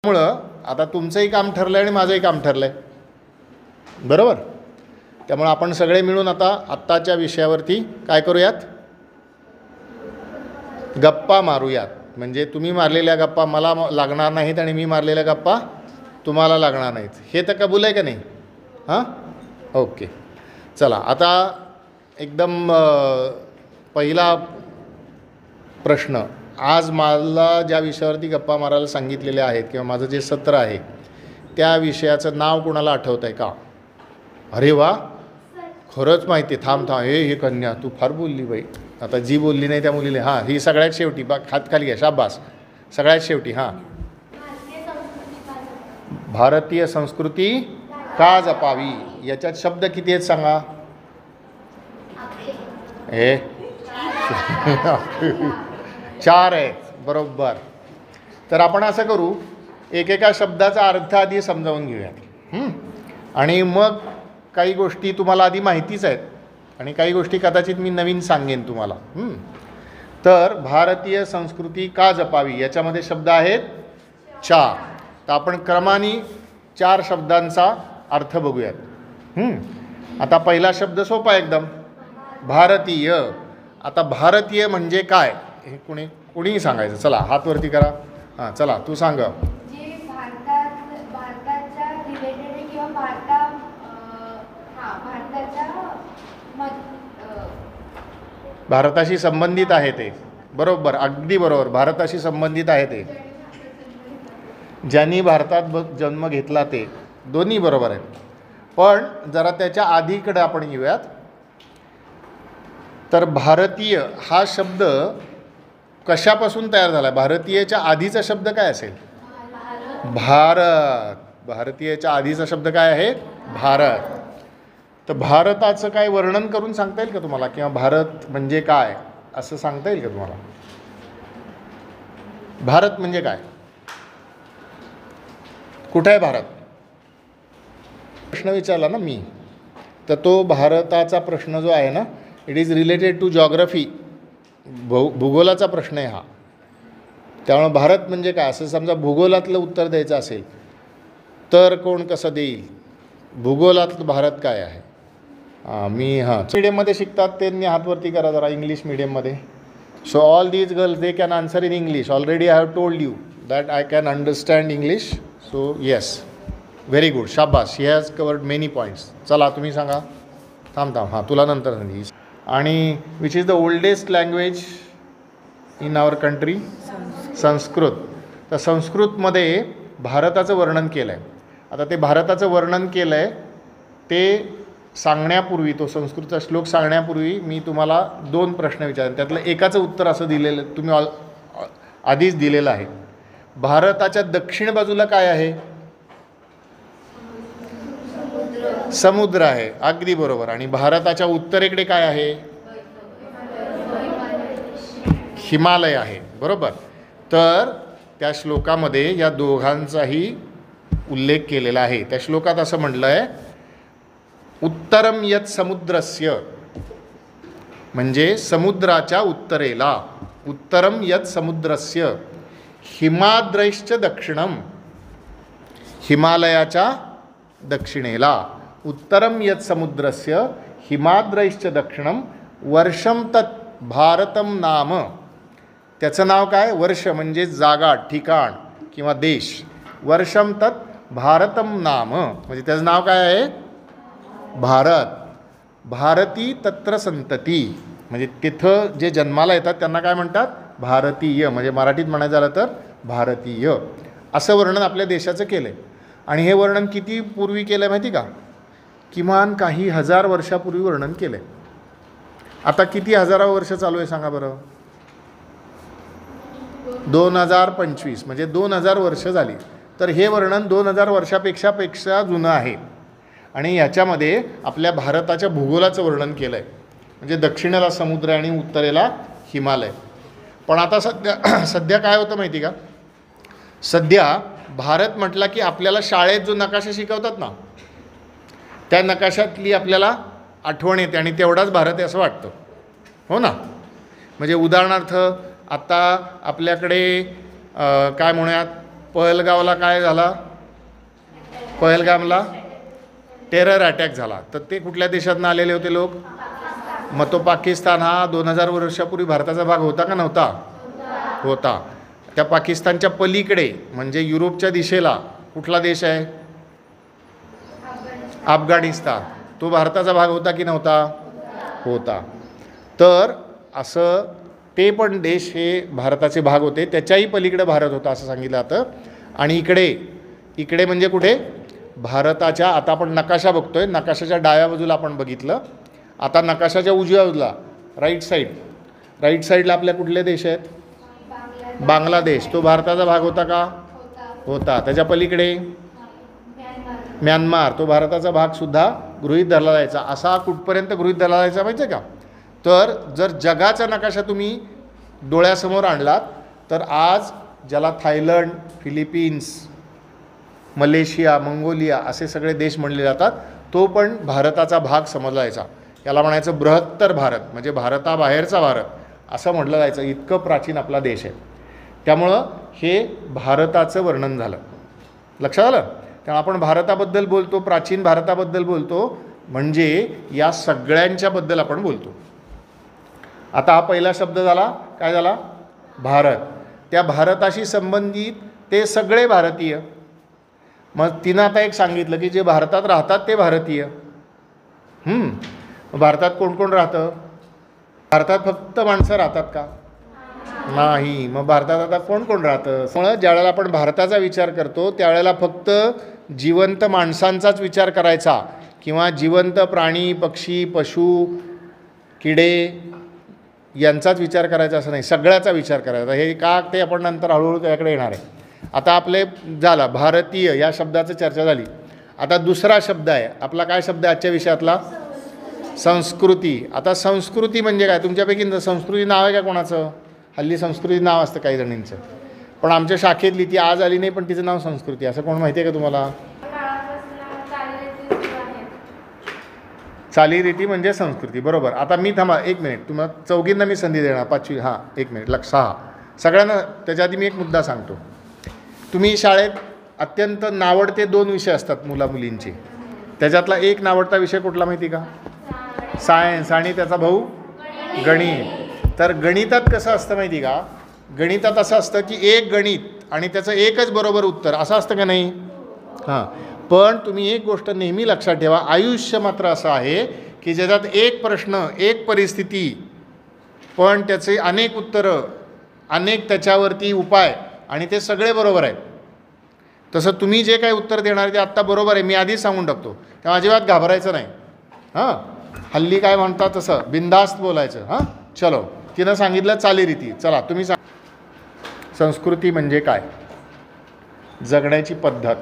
त्यामुळं आता तुमचंही काम ठरलं आहे आणि माझंही काम ठरलं आहे, बरोबर. त्यामुळं आपण सगळे मिळून आत्ताच्या विषयावरती काय करूयात, गप्पा मारूयात. म्हणजे तुम्ही मारलेल्या गप्पा मला लागणार नाहीत आणि मी मारलेल्या गप्पा तुम्हाला लागणार नाहीत. हे तर कबूल आहे का नाही? हां, ओके. चला, आता एकदम पहिला प्रश्न. आज मला ज्या विषयावरती गप्पा मारायला सांगितलेले आहेत किंवा माझं जे सत्र आहे त्या विषयाचं नाव कोणाला आठवत आहे का? अरे वा, खरंच माहिती आहे. थांब हे कन्या, तू फार बोलली बाई. आता जी बोलली नाही त्या मुलीने, हां, ही सगळ्यात शेवटी हात खाली घ्या, शाबास, सगळ्यात शेवटी. हां, भारतीय संस्कृती का जपावी, याच्यात शब्द किती आहेत सांगा. हे 4 आहेत, बरोबर. तर आपण असं करू, एकेका शब्दाचा अर्थ आधी समजावून घेऊया आणि मग काही गोष्टी तुम्हाला आधी माहितीच आहेत आणि काही गोष्टी कदाचित मी नवीन सांगेन तुम्हाला. तर भारतीय संस्कृती का जपावी याच्यामध्ये शब्द आहेत 4. तर आपण क्रमाने 4 शब्दांचा अर्थ बघूयात. आता पहिला शब्द सोपा एकदम, भारतीय. आता भारतीय म्हणजे काय हे कुणीही सांगायचं. चला, हात वरती करा. हां, चला, तू सांग. भारताशी संबंधित आहे ते, बरोबर, अगदी बरोबर. भारताशी संबंधित आहे ते, ज्यांनी भारतात जन्म घेतला ते, दोन्ही बरोबर आहेत. पण जरा त्याच्या आधीकडे आपण येऊयात. तर भारतीय हा शब्द कशापासून तयार झाला? भारतीयच्या आधीचा शब्द काय असेल? भारत. भारतीयच्या आधीचा शब्द काय आहे? भारत. तर भारताचं काय वर्णन करून सांगता येईल का तुम्हाला, किंवा भारत म्हणजे काय असं सांगता येईल का तुम्हाला? भारत म्हणजे काय? कुठे आहे भारत? प्रश्न विचारला ना मी, तर तो भारताचा प्रश्न जो आहे ना, it is related to geography, भूगोलाचा प्रश्न आहे हा. त्यामुळे भारत म्हणजे काय असं समजा भूगोलातलं उत्तर द्यायचं असेल तर कोण कसं देईल? भूगोलातलं भारत काय आहे? मीडियममध्ये शिकतात त्यांनी हातवरती करा जरा, इंग्लिश मीडियममध्ये. So all these girls they can answer in English. Already I have told you that I can understand English. So yes, very good, शाबास. He has covered many points. चला, तुम्ही सांगा. थांब, हां, तुला नंतर सांगी. आणि which is the oldest language in our country? Sanskrit. तर संस्कृतमध्ये भारताचं वर्णन केलं आहे. आता ते भारताचं वर्णन केलं आहे ते सांगण्यापूर्वी, तो संस्कृतचा श्लोक सांगण्यापूर्वी मी तुम्हाला 2 प्रश्न विचारेन. त्यातलं एकाचं उत्तर असं दिलेलं तुम्ही आधीच दिलेलं आहे. भारताच्या दक्षिण बाजूला काय आहे? समुद्र आहे, अगदी बरोबर. आणि भारताच्या उत्तरेकडे काय आहे? हिमालय आहे, बरोबर. तर त्या श्लोकामध्ये या दोघांचाही उल्लेख केलेला आहे. त्या श्लोकात असं म्हटलं आहे, उत्तरम यत् समुद्रस्य, म्हणजे समुद्राच्या उत्तरेला. उत्तरम यत् समुद्रस्य हिमाद्रैश्च दक्षिणम, हिमालयाच्या दक्षिणेला. उत्तरम यत् समुद्रस्य हिमाद्रैश्च दक्षिणम वर्षम तत् भारतम नाम. त्याचं नाव काय? वर्ष म्हणजे जागा, ठिकाण किंवा देश. वर्षम तत् भारतम नाम म्हणजे त्याचं नाव काय आहे? भारत. भारती तत्र संतती, म्हणजे तिथं जे जन्माला येतात त्यांना काय म्हणतात? भारतीय. म्हणजे मराठीत म्हणायचं झालं तर भारतीय. असं वर्णन आपल्या देशाचं केलं आहे. आणि हे वर्णन किती पूर्वी केलं आहे माहिती का? किमान काही हजार वर्षापूर्वी वर्णन केलं आहे. आता किती हजारावं वर्ष चालू आहे सांगा बरं? 2025, म्हणजे 2000 वर्ष झाली. तर हे वर्णन 2000 वर्षापेक्षा जुनं आहे. आणि याच्यामध्ये आपल्या भारताच्या भूगोलाचं वर्णन केलं आहे. म्हणजे दक्षिणेला समुद्र आणि उत्तरेला हिमालय. पण आता सध्या काय होतं माहिती का? सध्या भारत म्हटला की आपल्याला शाळेत जो नकाशा शिकवतात ना, त्या नकाशातली आपल्याला आठवण येते आणि तेवढाच भारत आहे असं वाटतं, हो ना. म्हणजे उदाहरणार्थ आता आपल्याकडे काय म्हणूयात, पहलगावला काय झाला? पहलगामला टेरर अटॅक झाला. तर ते कुठल्या देशातून आलेले होते लोक? मग तो पाकिस्तान हा 2000 वर्षापूर्वी भारताचा भाग होता का नव्हता? होता. त्या पाकिस्तानच्या पलीकडे म्हणजे युरोपच्या दिशेला कुठला देश आहे? अफगाणिस्तान. तो भारताचा भाग होता की नव्हता? होता. तर असं ते पण देश हे भारताचे भाग होते. त्याच्याही पलीकडे भारत होता असं सांगितलं जातं. आणि इकडे म्हणजे कुठे? भारताच्या, आता आपण नकाशा बघतोय, नकाशाच्या डाव्या बाजूला आपण बघितलं. आता नकाशाच्या उजव्या बाजूला राईट साईडला आपल्या कुठले देश आहेत? बांगलादेश. तो भारताचा भाग होता का? होता. त्याच्या पलीकडे म्यानमार. तो भारताचा भागसुद्धा गृहीत धरला जायचा. असा कुठपर्यंत गृहीत धरला जायचा माहिती आहे का? तर जर जगाचा नकाशा तुम्ही डोळ्यासमोर आणलात तर आज ज्याला थायलंड, फिलिपिन्स, मलेशिया, मंगोलिया असे सगळे देश म्हणले जातात, तो पण भारताचा भाग समजला जायचा. याला म्हणायचं बृहत्तर भारत, म्हणजे भारताबाहेरचा भारत असं म्हटलं जायचं. इतकं प्राचीन आपला देश आहे. त्यामुळं हे भारताचं वर्णन झालं. लक्षात आलं? त्यामुळे आपण भारताबद्दल बोलतो, प्राचीन भारताबद्दल बोलतो, म्हणजे या सगळ्यांच्याबद्दल आपण बोलतो. आता हा पहिला शब्द झाला, काय झाला? भारत. त्या भारताशी संबंधित ते सगळे भारतीय. मग तिनं आता एक सांगितलं की जे भारतात राहतात ते भारतीय. भारतात कोण कोण राहतं? भारतात फक्त माणसं राहतात का? नाही. मग भारतात आता कोण कोण राहतं? त्यामुळं ज्यावेळेला आपण भारताचा विचार करतो त्यावेळेला फक्त जिवंत माणसांचाच विचार करायचा किंवा जिवंत प्राणी, पक्षी, पशु, किडे यांचाच विचार करायचा असं नाही, सगळ्याचा विचार करायचा. हे का ते आपण नंतर हळूहळू त्याकडे येणार आहे. आता आपले झाला भारतीय या शब्दाची चर्चा झाली. आता दुसरा शब्द आहे आपला, काय शब्द आहे आजच्या विषयातला? संस्कृती. आता संस्कृती म्हणजे काय? तुमच्यापैकी संस्कृती नाव आहे का कोणाचं? हल्ली संस्कृती नाव असतं काही जणींचं, पण आमच्या शाखेतली ती आज आली नाही पण तिचं नाव संस्कृती. असं कोण माहिती आहे का तुम्हाला? चालीरीती म्हणजे संस्कृती. बरोबर. आता मी थांबा एक मिनिट, तुम्हाला चौघींना मी संधी देणार, पाचवी. हां एक मिनिट, लक्ष. सगळ्यांना. त्याच्या आधी मी एक मुद्दा सांगतो. तुम्ही शाळेत अत्यंत नावडते 2 विषय असतात मुला मुलींचे. त्याच्यातला एक नावडता विषय कुठला माहिती का? सायन्स. आणि त्याचा भाऊ गणित. तर गणितात कसं असतं माहिती का? गणितात असं असतं की एक गणित आणि त्याचं एकच बरोबर उत्तर असं असतं का नाही? हां. पण तुम्ही एक गोष्ट नेहमी लक्षात ठेवा, आयुष्य मात्र असं आहे की ज्याच्यात एक प्रश्न, एक परिस्थिती, पण त्याचे अनेक उत्तरं, अनेक त्याच्यावरती उपाय, आणि ते सगळे बरोबर आहेत. तसं तुम्ही जे काही उत्तर देणार ते आत्ता बरोबर आहे, मी आधीच सांगून टाकतो. तेव्हा अजिबात घाबरायचं नाही. हां. हल्ली काय म्हणतात तसं बिनधास्त बोलायचं. हां. चलो, तिनं सांगितलं चालीरीती. चला तुम्ही संस्कृती म्हणजे काय? जगण्याची पद्धत.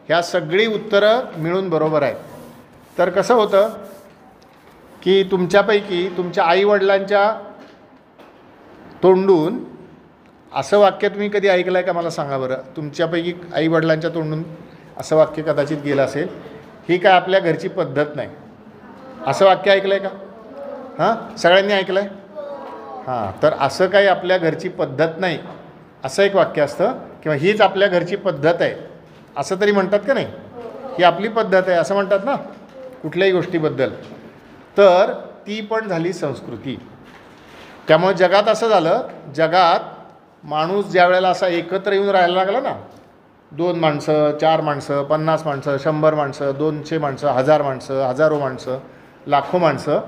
ह्या सगळी उत्तरं मिळून बरोबर आहेत. तर कसं होतं की तुमच्यापैकी तुमच्या आईवडिलांच्या तोंडून असं वाक्य तुम्ही कधी ऐकलं आहे का? मला सांगा बरं. तुमच्यापैकी आईवडिलांच्या तोंडून असं वाक्य कदाचित गेलं असेल, ही काय आपल्या घरची पद्धत नाही, असं वाक्य ऐकलं आहे का? हां, सगळ्यांनी ऐकलं आहे? हां. तर असं काही आपल्या घरची पद्धत नाही असं एक वाक्य असतं, किंवा हीच आपल्या घरची पद्धत आहे असं तरी म्हणतात का नाही? ही आपली पद्धत आहे असं म्हणतात ना कुठल्याही गोष्टीबद्दल. तर ती पण झाली संस्कृती. त्यामुळे जगात असं झालं, जगात माणूस ज्या वेळेला असा एकत्र येऊन राहायला लागला ना, 2 माणसं, 4 माणसं, 50 माणसं, 100 माणसं, 200 माणसं, 1000 माणसं, हजारो माणसं, लाखो माणसं,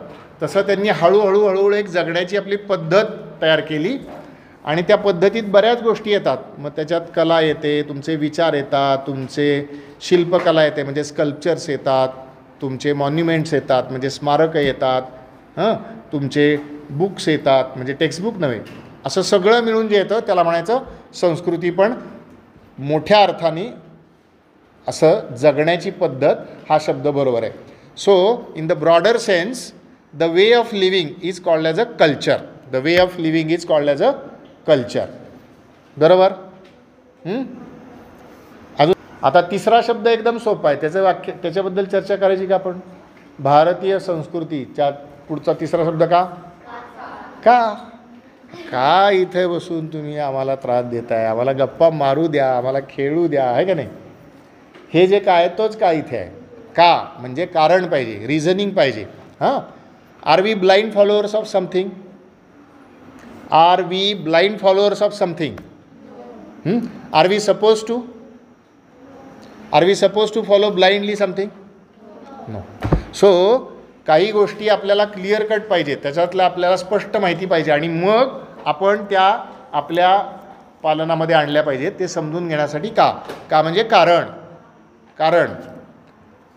तसं त्यांनी हळूहळू एक जगण्याची आपली पद्धत तयार केली. आणि त्या पद्धतीत बऱ्याच गोष्टी येतात. मग त्याच्यात कला येते, तुमचे विचार येतात, तुमचे शिल्पकला येते म्हणजे स्कल्पचर्स येतात, तुमचे मॉन्युमेंट्स येतात म्हणजे स्मारकं येतात, तुमचे बुक्स येतात म्हणजे टेक्स्टबुक नव्हे, असं सगळं मिळून जे येतं त्याला म्हणायचं संस्कृती. पण मोठ्या अर्थाने असं जगण्याची पद्धत हा शब्द बरोबर आहे. So in the broader sense the way of living is called as a culture. The way of living is called as a culture. बरोबर. अजून आता तिसरा शब्द एकदम सोपा आहे, त्याचं वाक्य त्याच्याबद्दल चर्चा करायची का आपण? भारतीय संस्कृतीच्या पुढचा तिसरा शब्द का? का इथे बसून तुम्ही आम्हाला त्रास देताय, आम्हाला गप्पा मारू द्या, आम्हाला खेळू द्या, आहे का नाही. हे जे काय तोच का इथे आहे. का म्हणजे कारण पाहिजे, रिझनिंग पाहिजे. हां, are we blind followers of something, are we blind followers of something, are we suppose to follow blindly something, no. So काही गोष्टी आपल्याला क्लिअर कट पाहिजे, त्याच्यातलं आपल्याला स्पष्ट माहिती पाहिजे आणि मग आपण त्या आपल्या पालनामध्ये आणल्या पाहिजेत. ते समजून घेण्यासाठी का म्हणजे कारण.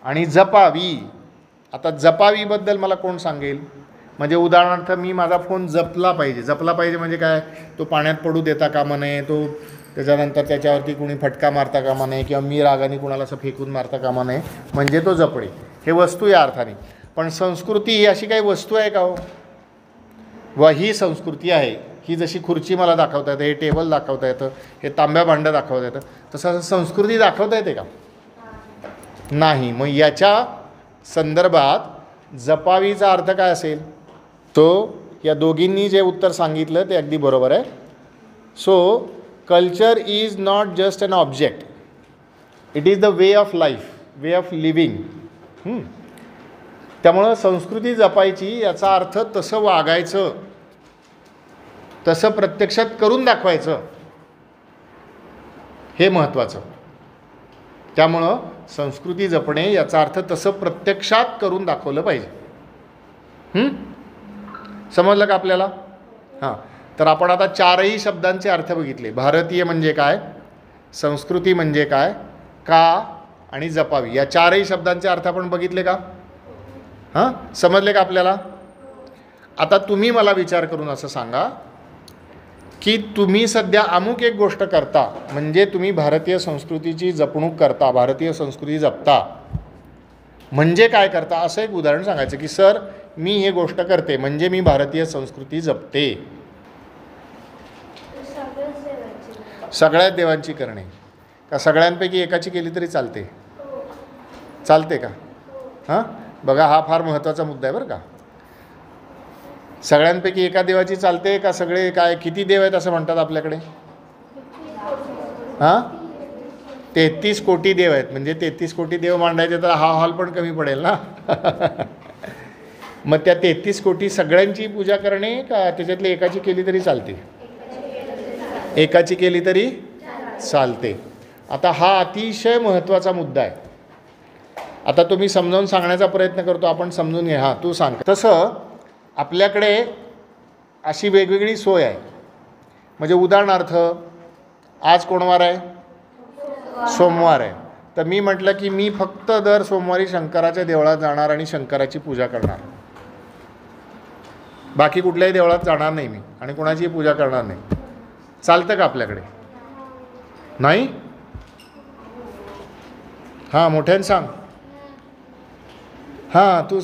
आणि जपावी. आता जपावीबद्दल मला कोण सांगेल. म्हणजे उदाहरणार्थ मी माझा फोन जपला पाहिजे म्हणजे काय, तो पाण्यात पडू देता कामा नये, तो त्याच्यानंतर त्याच्यावरती कुणी फटका मारता कामा नये किंवा मी रागाने कुणाला असं फेकून मारता कामा नये, म्हणजे तो जपणे. हे वस्तू या अर्थाने. पण संस्कृती ही अशी काही वस्तू आहे का हो. व ही संस्कृती आहे. ही जशी खुर्ची मला दाखवता येतं, हे टेबल दाखवता येतं, हे तांब्या भांडं दाखवता येतं, तसं संस्कृती दाखवता येते का. नाही. मग याच्या संदर्भात जपावीचा अर्थ काय असेल. तो या दोघींनी जे उत्तर सांगितलं ते अगदी बरोबर आहे. So culture is not just an object, it is the way of life, way of living. त्यामुळं संस्कृती जपायची याचा अर्थ तसं वागायचं, तसं प्रत्यक्षात करून दाखवायचं, हे महत्त्वाचं. त्यामुळं संस्कृती जपणे याचा अर्थ तसं प्रत्यक्षात करून दाखवलं पाहिजे. समजलं का आपल्याला. हां, तर आपण आता 4ही शब्दांचे अर्थ बघितले. भारतीय म्हणजे काय, संस्कृती म्हणजे काय, का आणि जपावी, या 4ही शब्दांचे अर्थ आपण बघितले का. हां, समजले का आपल्याला. आता तुम्ही मला विचार करून असं सांगा की तुम्ही सध्या अमुक एक गोष्ट करता, म्हणजे तुम्ही भारतीय संस्कृतीची जपणूक करता, भारतीय संस्कृती जपता, म्हणजे काय करता. असं एक उदाहरण सांगायचं की सर मी हे गोष्ट करते म्हणजे मी भारतीय संस्कृती जपते. सगळ्याच देवांची करणे का सगळ्यांपैकी एकाची केली तरी चालते. चालते का. हां, बघा हा फार महत्त्वाचा मुद्दा आहे बरं का. सगळ्यांपैकी एका देवाची चालते का सगळे, काय किती देव आहेत असं म्हणतात आपल्याकडे. हां, 33 कोटी देव आहेत. म्हणजे 33 कोटी देव मांडायचे तर हा हॉल पण कमी पडेल ना. मग त्या 33 कोटी सगळ्यांची पूजा करणे का त्याच्यातली एकाची केली तरी चालते. एकाची केली तरी चालते. आता हा अतिशय महत्त्वाचा मुद्दा आहे. आता तुम्ही समजावून सांगण्याचा प्रयत्न करतो, आपण समजून घ्या. हां, तू सांग. तसं आपल्याकडे अशी वेगवेगळी सोय आहे. म्हणजे उदाहरणार्थ आज कोणवार आहे, सोमवार आहे. तर मी म्हटलं की मी फक्त दर सोमवारी शंकराच्या देवळात जाणार आणि शंकराची पूजा करणार, बाकी कुठल्याही देवळात जाणार नाही मी आणि कोणाची पूजा करणार नाही. चालतं का आपल्याकडे. नाही. हां, मोठ्याने सांग. हां, तू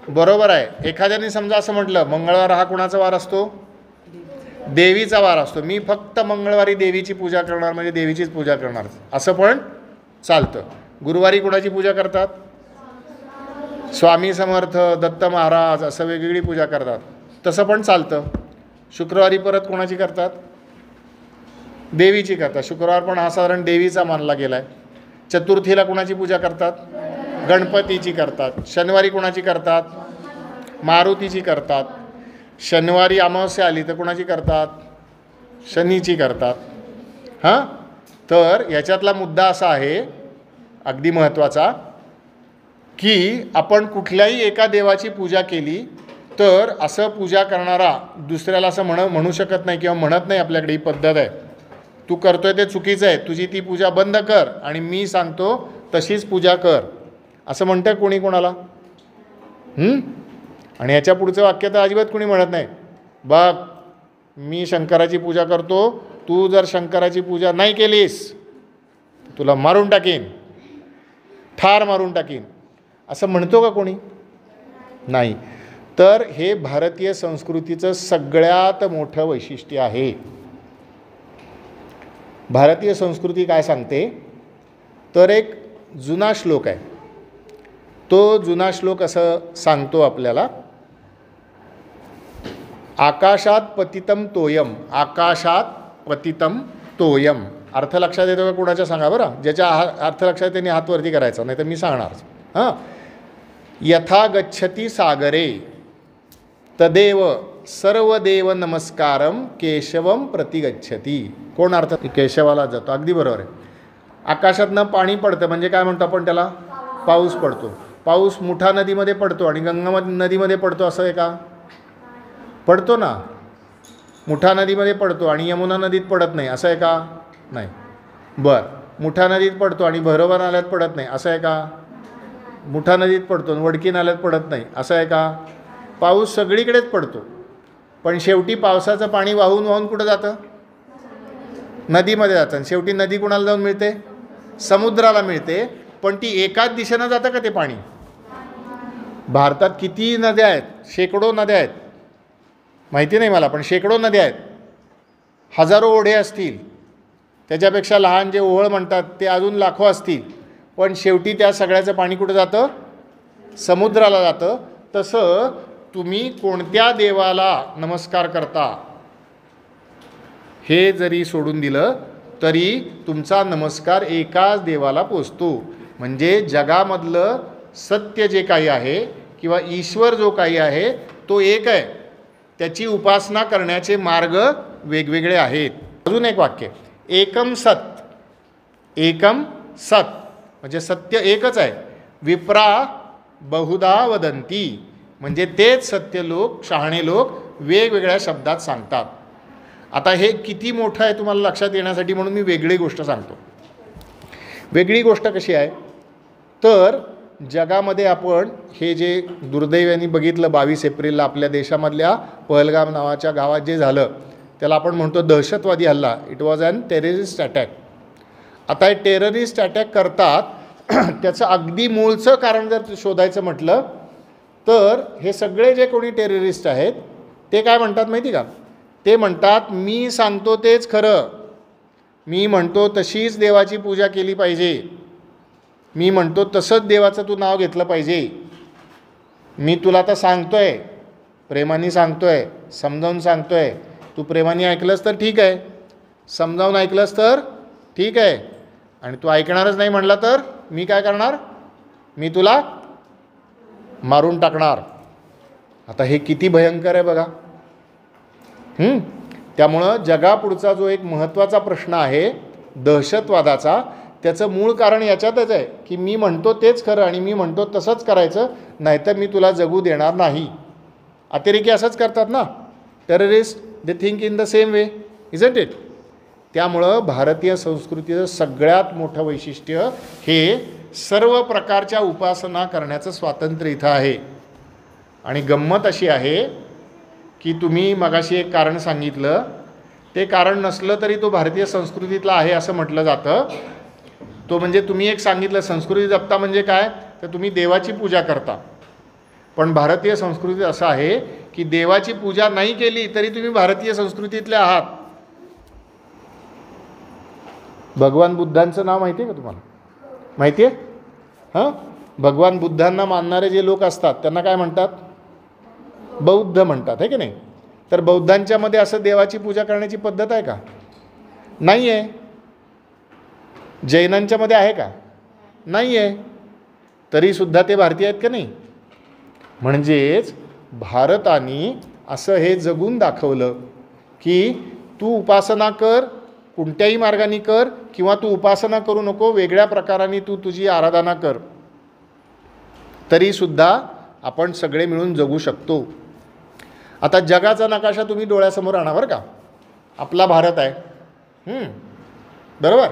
बरोबर आहे. एखाद्याने समजा असं म्हटलं मंगळवार हा कुणाचा वार असतो, देवीचा वार असतो, मी फक्त मंगळवारी देवीची पूजा करणार म्हणजे देवीचीच पूजा करणार, असं पण चालतं. गुरुवारी कुणाची पूजा करतात, स्वामी समर्थ, दत्त महाराज, असं वेगवेगळी पूजा करतात, तसं पण चालतं. शुक्रवारी परत कोणाची करतात, देवीची करतात. शुक्रवार पण हा साधारण देवीचा मानला गेला आहे. चतुर्थीला कुणाची पूजा करतात, गणपतीची करतात. शनिवारी कुणाची करतात, मारुतीची करतात. शनिवारी अमावस्या आली तर कुणाची करतात, शनीची करतात. हां, तर याच्यातला मुद्दा असा आहे अगदी महत्त्वाचा की आपण कुठल्याही एका देवाची पूजा केली तर असं पूजा करणारा दुसऱ्याला असं म्हणू शकत नाही किंवा म्हणत नाही. आपल्याकडे ही पद्धत आहे, तू करतोय ते चुकीचं आहे, तुझी ती पूजा बंद कर आणि मी सांगतो तशीच पूजा कर, असं म्हणतं कोणी कोणाला. आणि याच्या पुढचं वाक्य तर अजिबात कोणी म्हणत नाही, बघ मी शंकराची पूजा करतो, तू जर शंकराची पूजा नाही केलीस तुला मारून टाकीन, ठार मारून टाकीन, असं म्हणतो का कोणी. नाही. तर हे भारतीय संस्कृतीचं सगळ्यात मोठं वैशिष्ट्य आहे. भारतीय संस्कृती काय सांगते तर एक जुना श्लोक आहे. तो जुना श्लोक असं सांगतो आपल्याला आकाशात पतितम तोयम, आकाशात पतितम तोयम. अर्थ लक्षात येतो का कुणाच्या सांगा बरं. ज्याच्या अर्थ लक्षात त्यांनी हात वरती करायचा, नाही तर मी सांगणार. हां. यथा गच्छती सागरे तदेव सर्वदेव नमस्कारम केशवम प्रति गच्छती. कोण अर्थ? केशवाला जातो. अगदी बरोबर आहे. आकाशातनं पाणी पडतं म्हणजे काय म्हणतो आपण त्याला? पाऊस पडतो. पाऊस मुठा नदीमध्ये पडतो आणि गंगा नदीमध्ये पडतो असं आहे का? पडतो ना. मुठा नदीमध्ये पडतो आणि यमुना नदीत पडत नाही असं आहे का? नाही. बरं, मुठा नदीत पडतो आणि भैरवा नाल्यात पडत नाही असं आहे का? मुठा नदीत पडतो आणि वडकी नाल्यात पडत नाही असं आहे का? पाऊस सगळीकडेच पडतो, पण शेवटी पावसाचं पाणी वाहून वाहून कुठं जातं? नदीमध्ये जातं. आणि शेवटी नदी कुणाला जाऊन मिळते? समुद्राला मिळते. पण ती एकाच दिशेनं जातं का ते पाणी? भारतात किती नद्या आहेत? शेकडो नद्या आहेत. माहिती नाही मला, पण शेकडो नद्या आहेत. हजारो ओढे असतील. त्याच्यापेक्षा लहान जे ओहळ म्हणतात ते अजून लाखो असतील. पण शेवटी त्या सगळ्याचं पाणी कुठं जातं? समुद्राला जातं. तसं तुम्ही कोणत्या देवाला नमस्कार करता हे जरी सोडून दिलं तरी तुमचा नमस्कार एकाच देवाला पोचतो. म्हणजे जगामधलं सत्य जे काही आहे किंवा ईश्वर जो काही आहे तो एक आहे. त्याची उपासना करण्याचे मार्ग वेगवेगळे आहेत. अजून एक वाक्य, एकम सत. एकम सत म्हणजे सत्य एकच आहे. विप्रा बहुधा वदंती म्हणजे तेच सत्य लोक, शहाणे लोक वेगवेगळ्या शब्दात सांगतात. आता हे किती मोठं आहे तुम्हाला लक्षात येण्यासाठी म्हणून मी वेगळी गोष्ट सांगतो. वेगळी गोष्ट कशी आहे तर जगामध्ये आपण हे जे दुर्दैवाने बघितलं 22 एप्रिलला आपल्या देशामधल्या पहलगाम नावाच्या गावात जे झालं त्याला आपण म्हणतो दहशतवादी हल्ला. It was an terrorist attack. आता हे टेररिस्ट अटॅक करतात त्याचं अगदी मूळचं कारण जर शोधायचं म्हटलं तर हे सगळे जे कोणी टेररिस्ट आहेत ते काय म्हणतात माहिती का? ते म्हणतात मी सांगतो तेच खरं, मी म्हणतो तशीच देवाची पूजा केली पाहिजे, मी म्हणतो तसंच देवाचं तू नाव घेतलं पाहिजे, मी तुला आता सांगतोय, प्रेमाने सांगतोय, समजावून सांगतोय, तू प्रेमाने ऐकलंस तर ठीक आहे, समजावून ऐकलंस तर ठीक आहे, आणि तू ऐकणारच नाही म्हणला तर मी काय करणार? मी तुला मारून टाकणार. आता हे किती भयंकर आहे बघा. त्यामुळं जगापुढचा जो एक महत्त्वाचा प्रश्न आहे दहशतवादाचा, त्याचं मूळ कारण याच्यातच आहे की मी म्हणतो तेच खरं आणि मी म्हणतो तसंच करायचं, नाहीतर मी तुला जगू देणार नाही. अतिरेकी असंच करतात ना, terrorist. They think in the same way, isn't it? त्यामुळं भारतीय संस्कृतीचं सगळ्यात मोठं वैशिष्ट्य हे सर्व प्रकारच्या उपासना करण्याचं स्वातंत्र्य इथं आहे. आणि गंमत अशी आहे की तुम्ही मगाशी एक कारण सांगितलं, ते कारण नसलं तरी तो भारतीय संस्कृतीतला आहे असं म्हटलं जातं. तो म्हणजे तुम्ही एक सांगितलं संस्कृती जपता म्हणजे काय, तर तुम्ही देवाची पूजा करता. पण भारतीय संस्कृतीत असं आहे की देवाची पूजा नाही केली तरी तुम्ही भारतीय संस्कृतीतले आहात. भगवान बुद्धांचं नाव माहिती आहे का तुम्हाला? माहिती आहे? हां, भगवान बुद्धांना मानणारे जे लोक असतात त्यांना काय म्हणतात? बौद्ध म्हणतात, आहे की नाही? तर बौद्धांच्यामध्ये असं देवाची पूजा करण्याची पद्धत आहे का? नाही आहे. जैनांच्यामध्ये आहे का? नाही आहे. तरीसुद्धा ते भारतीय आहेत का नाही? म्हणजेच भारताने असं हे जगून दाखवलं की तू उपासना कर, कोणत्याही मार्गाने कर, किंवा तू उपासना करू नको, वेगळ्या प्रकाराने तू तुझी आराधना कर, तरीसुद्धा आपण सगळे मिळून जगू शकतो. आता जगाचा नकाशा तुम्ही डोळ्यासमोर आणा बरं का. आपला भारत आहे, बरोबर?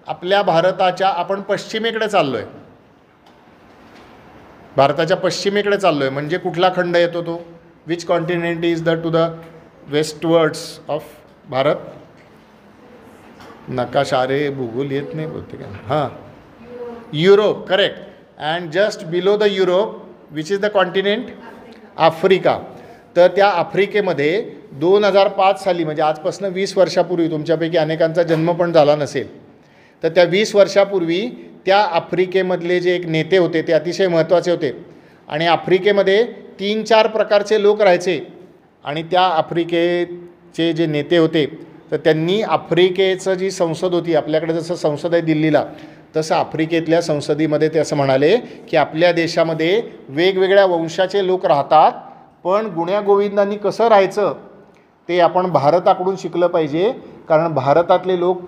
आपल्या भारताच्या आपण पश्चिमेकडे चाललो आहे. भारताच्या पश्चिमेकडे चाललो आहे म्हणजे कुठला खंड येतो तो? Which continent is the to the westwards of Bharat? नकाशा, अरे भूगोल येत नाही बोलते का? हां, Europe, correct. And just below the Europe which is the continent? Africa. तर त्या आफ्रिकेमध्ये 2005 साली म्हणजे आजपासून 20 वर्षापूर्वी, तुमच्यापैकी अनेकांचा जन्म पण झाला नसेल, तर त्या 20 वर्षापूर्वी त्या आफ्रिकेमधले जे एक नेते होते ते अतिशय महत्त्वाचे होते. आणि आफ्रिकेमध्ये 3-4 प्रकारचे लोक राहायचे. आणि त्या आफ्रिकेचे जे नेते होते तर त्यांनी आफ्रिकेचं जी संसद होती, आपल्याकडे जसं संसद आहे दिल्लीला, तसं आफ्रिकेतल्या संसदेमध्ये ते असं म्हणाले की आपल्या देशामध्ये वेगवेगळ्या वंशाचे लोक राहतात, पण गुण्यागोविंदांनी कसं राहायचं ते आपण भारताकडून शिकलं पाहिजे. कारण भारतातले लोक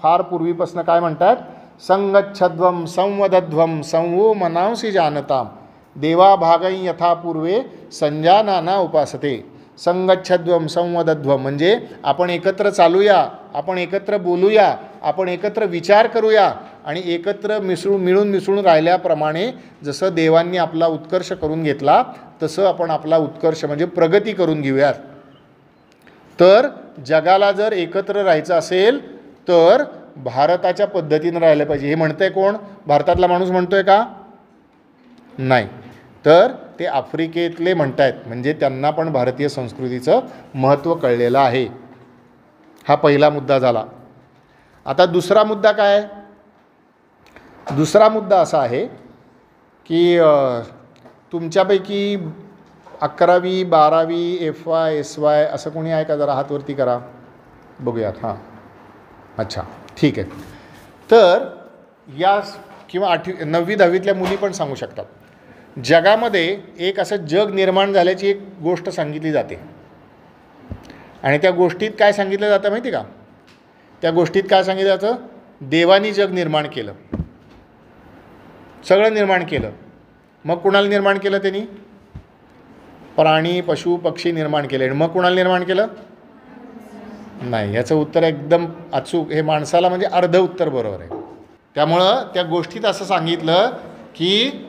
फार पूर्वीपासून काय म्हणतात, संगच्छध्वम संवदध्वम संवो मनांसी जानताम देवा भागै यथा पूर्वे संजानाना उपासते. संगच्छध्वम संवदध्वम म्हणजे आपण एकत्र चालूया, आपण एकत्र बोलूया, आपण एकत्र विचार करूया आणि एकत्र मिळून मिसळून राहिल्याप्रमाणे जसं देवांनी आपला उत्कर्ष करून घेतला तसं आपण आपला उत्कर्ष म्हणजे प्रगती करून घेऊयात. तर जगाला जर एकत्र राहायचं असेल तर भारताच्या पद्धतीनं राहिलं पाहिजे. हे म्हणतंय कोण? भारतातला माणूस म्हणतोय का? नाही, तर ते आफ्रिकेतले म्हणतायत. म्हणजे त्यांना पण भारतीय संस्कृतीचं महत्त्व कळलेलं आहे. हा पहिला मुद्दा झाला. आता दुसरा मुद्दा काय? दुसरा मुद्दा असा आहे की तुमच्यापैकी 11वी 12वी FY SY असं कोणी आहे का? जरा हात वरती करा बघूयात. हां, अच्छा, ठीक आहे. तर या किंवा 8वी 9वी 10वीतल्या मुली पण सांगू शकतात. जगामध्ये एक असं जग निर्माण झाल्याची एक गोष्ट सांगितली जाते आणि त्या गोष्टीत काय सांगितलं जातं माहिती का? त्या गोष्टीत काय सांगितलं जातं? देवानी जग निर्माण केलं, सगळं निर्माण केलं. मग कुणाला निर्माण केलं? त्यांनी प्राणी पशु पक्षी निर्माण केले. आणि मग कुणाला निर्माण केलं? नाही, याचं उत्तर एकदम अचूक. हे माणसाला म्हणजे अर्ध उत्तर बरोबर आहे. त्यामुळं त्या गोष्टीत असं सांगितलं की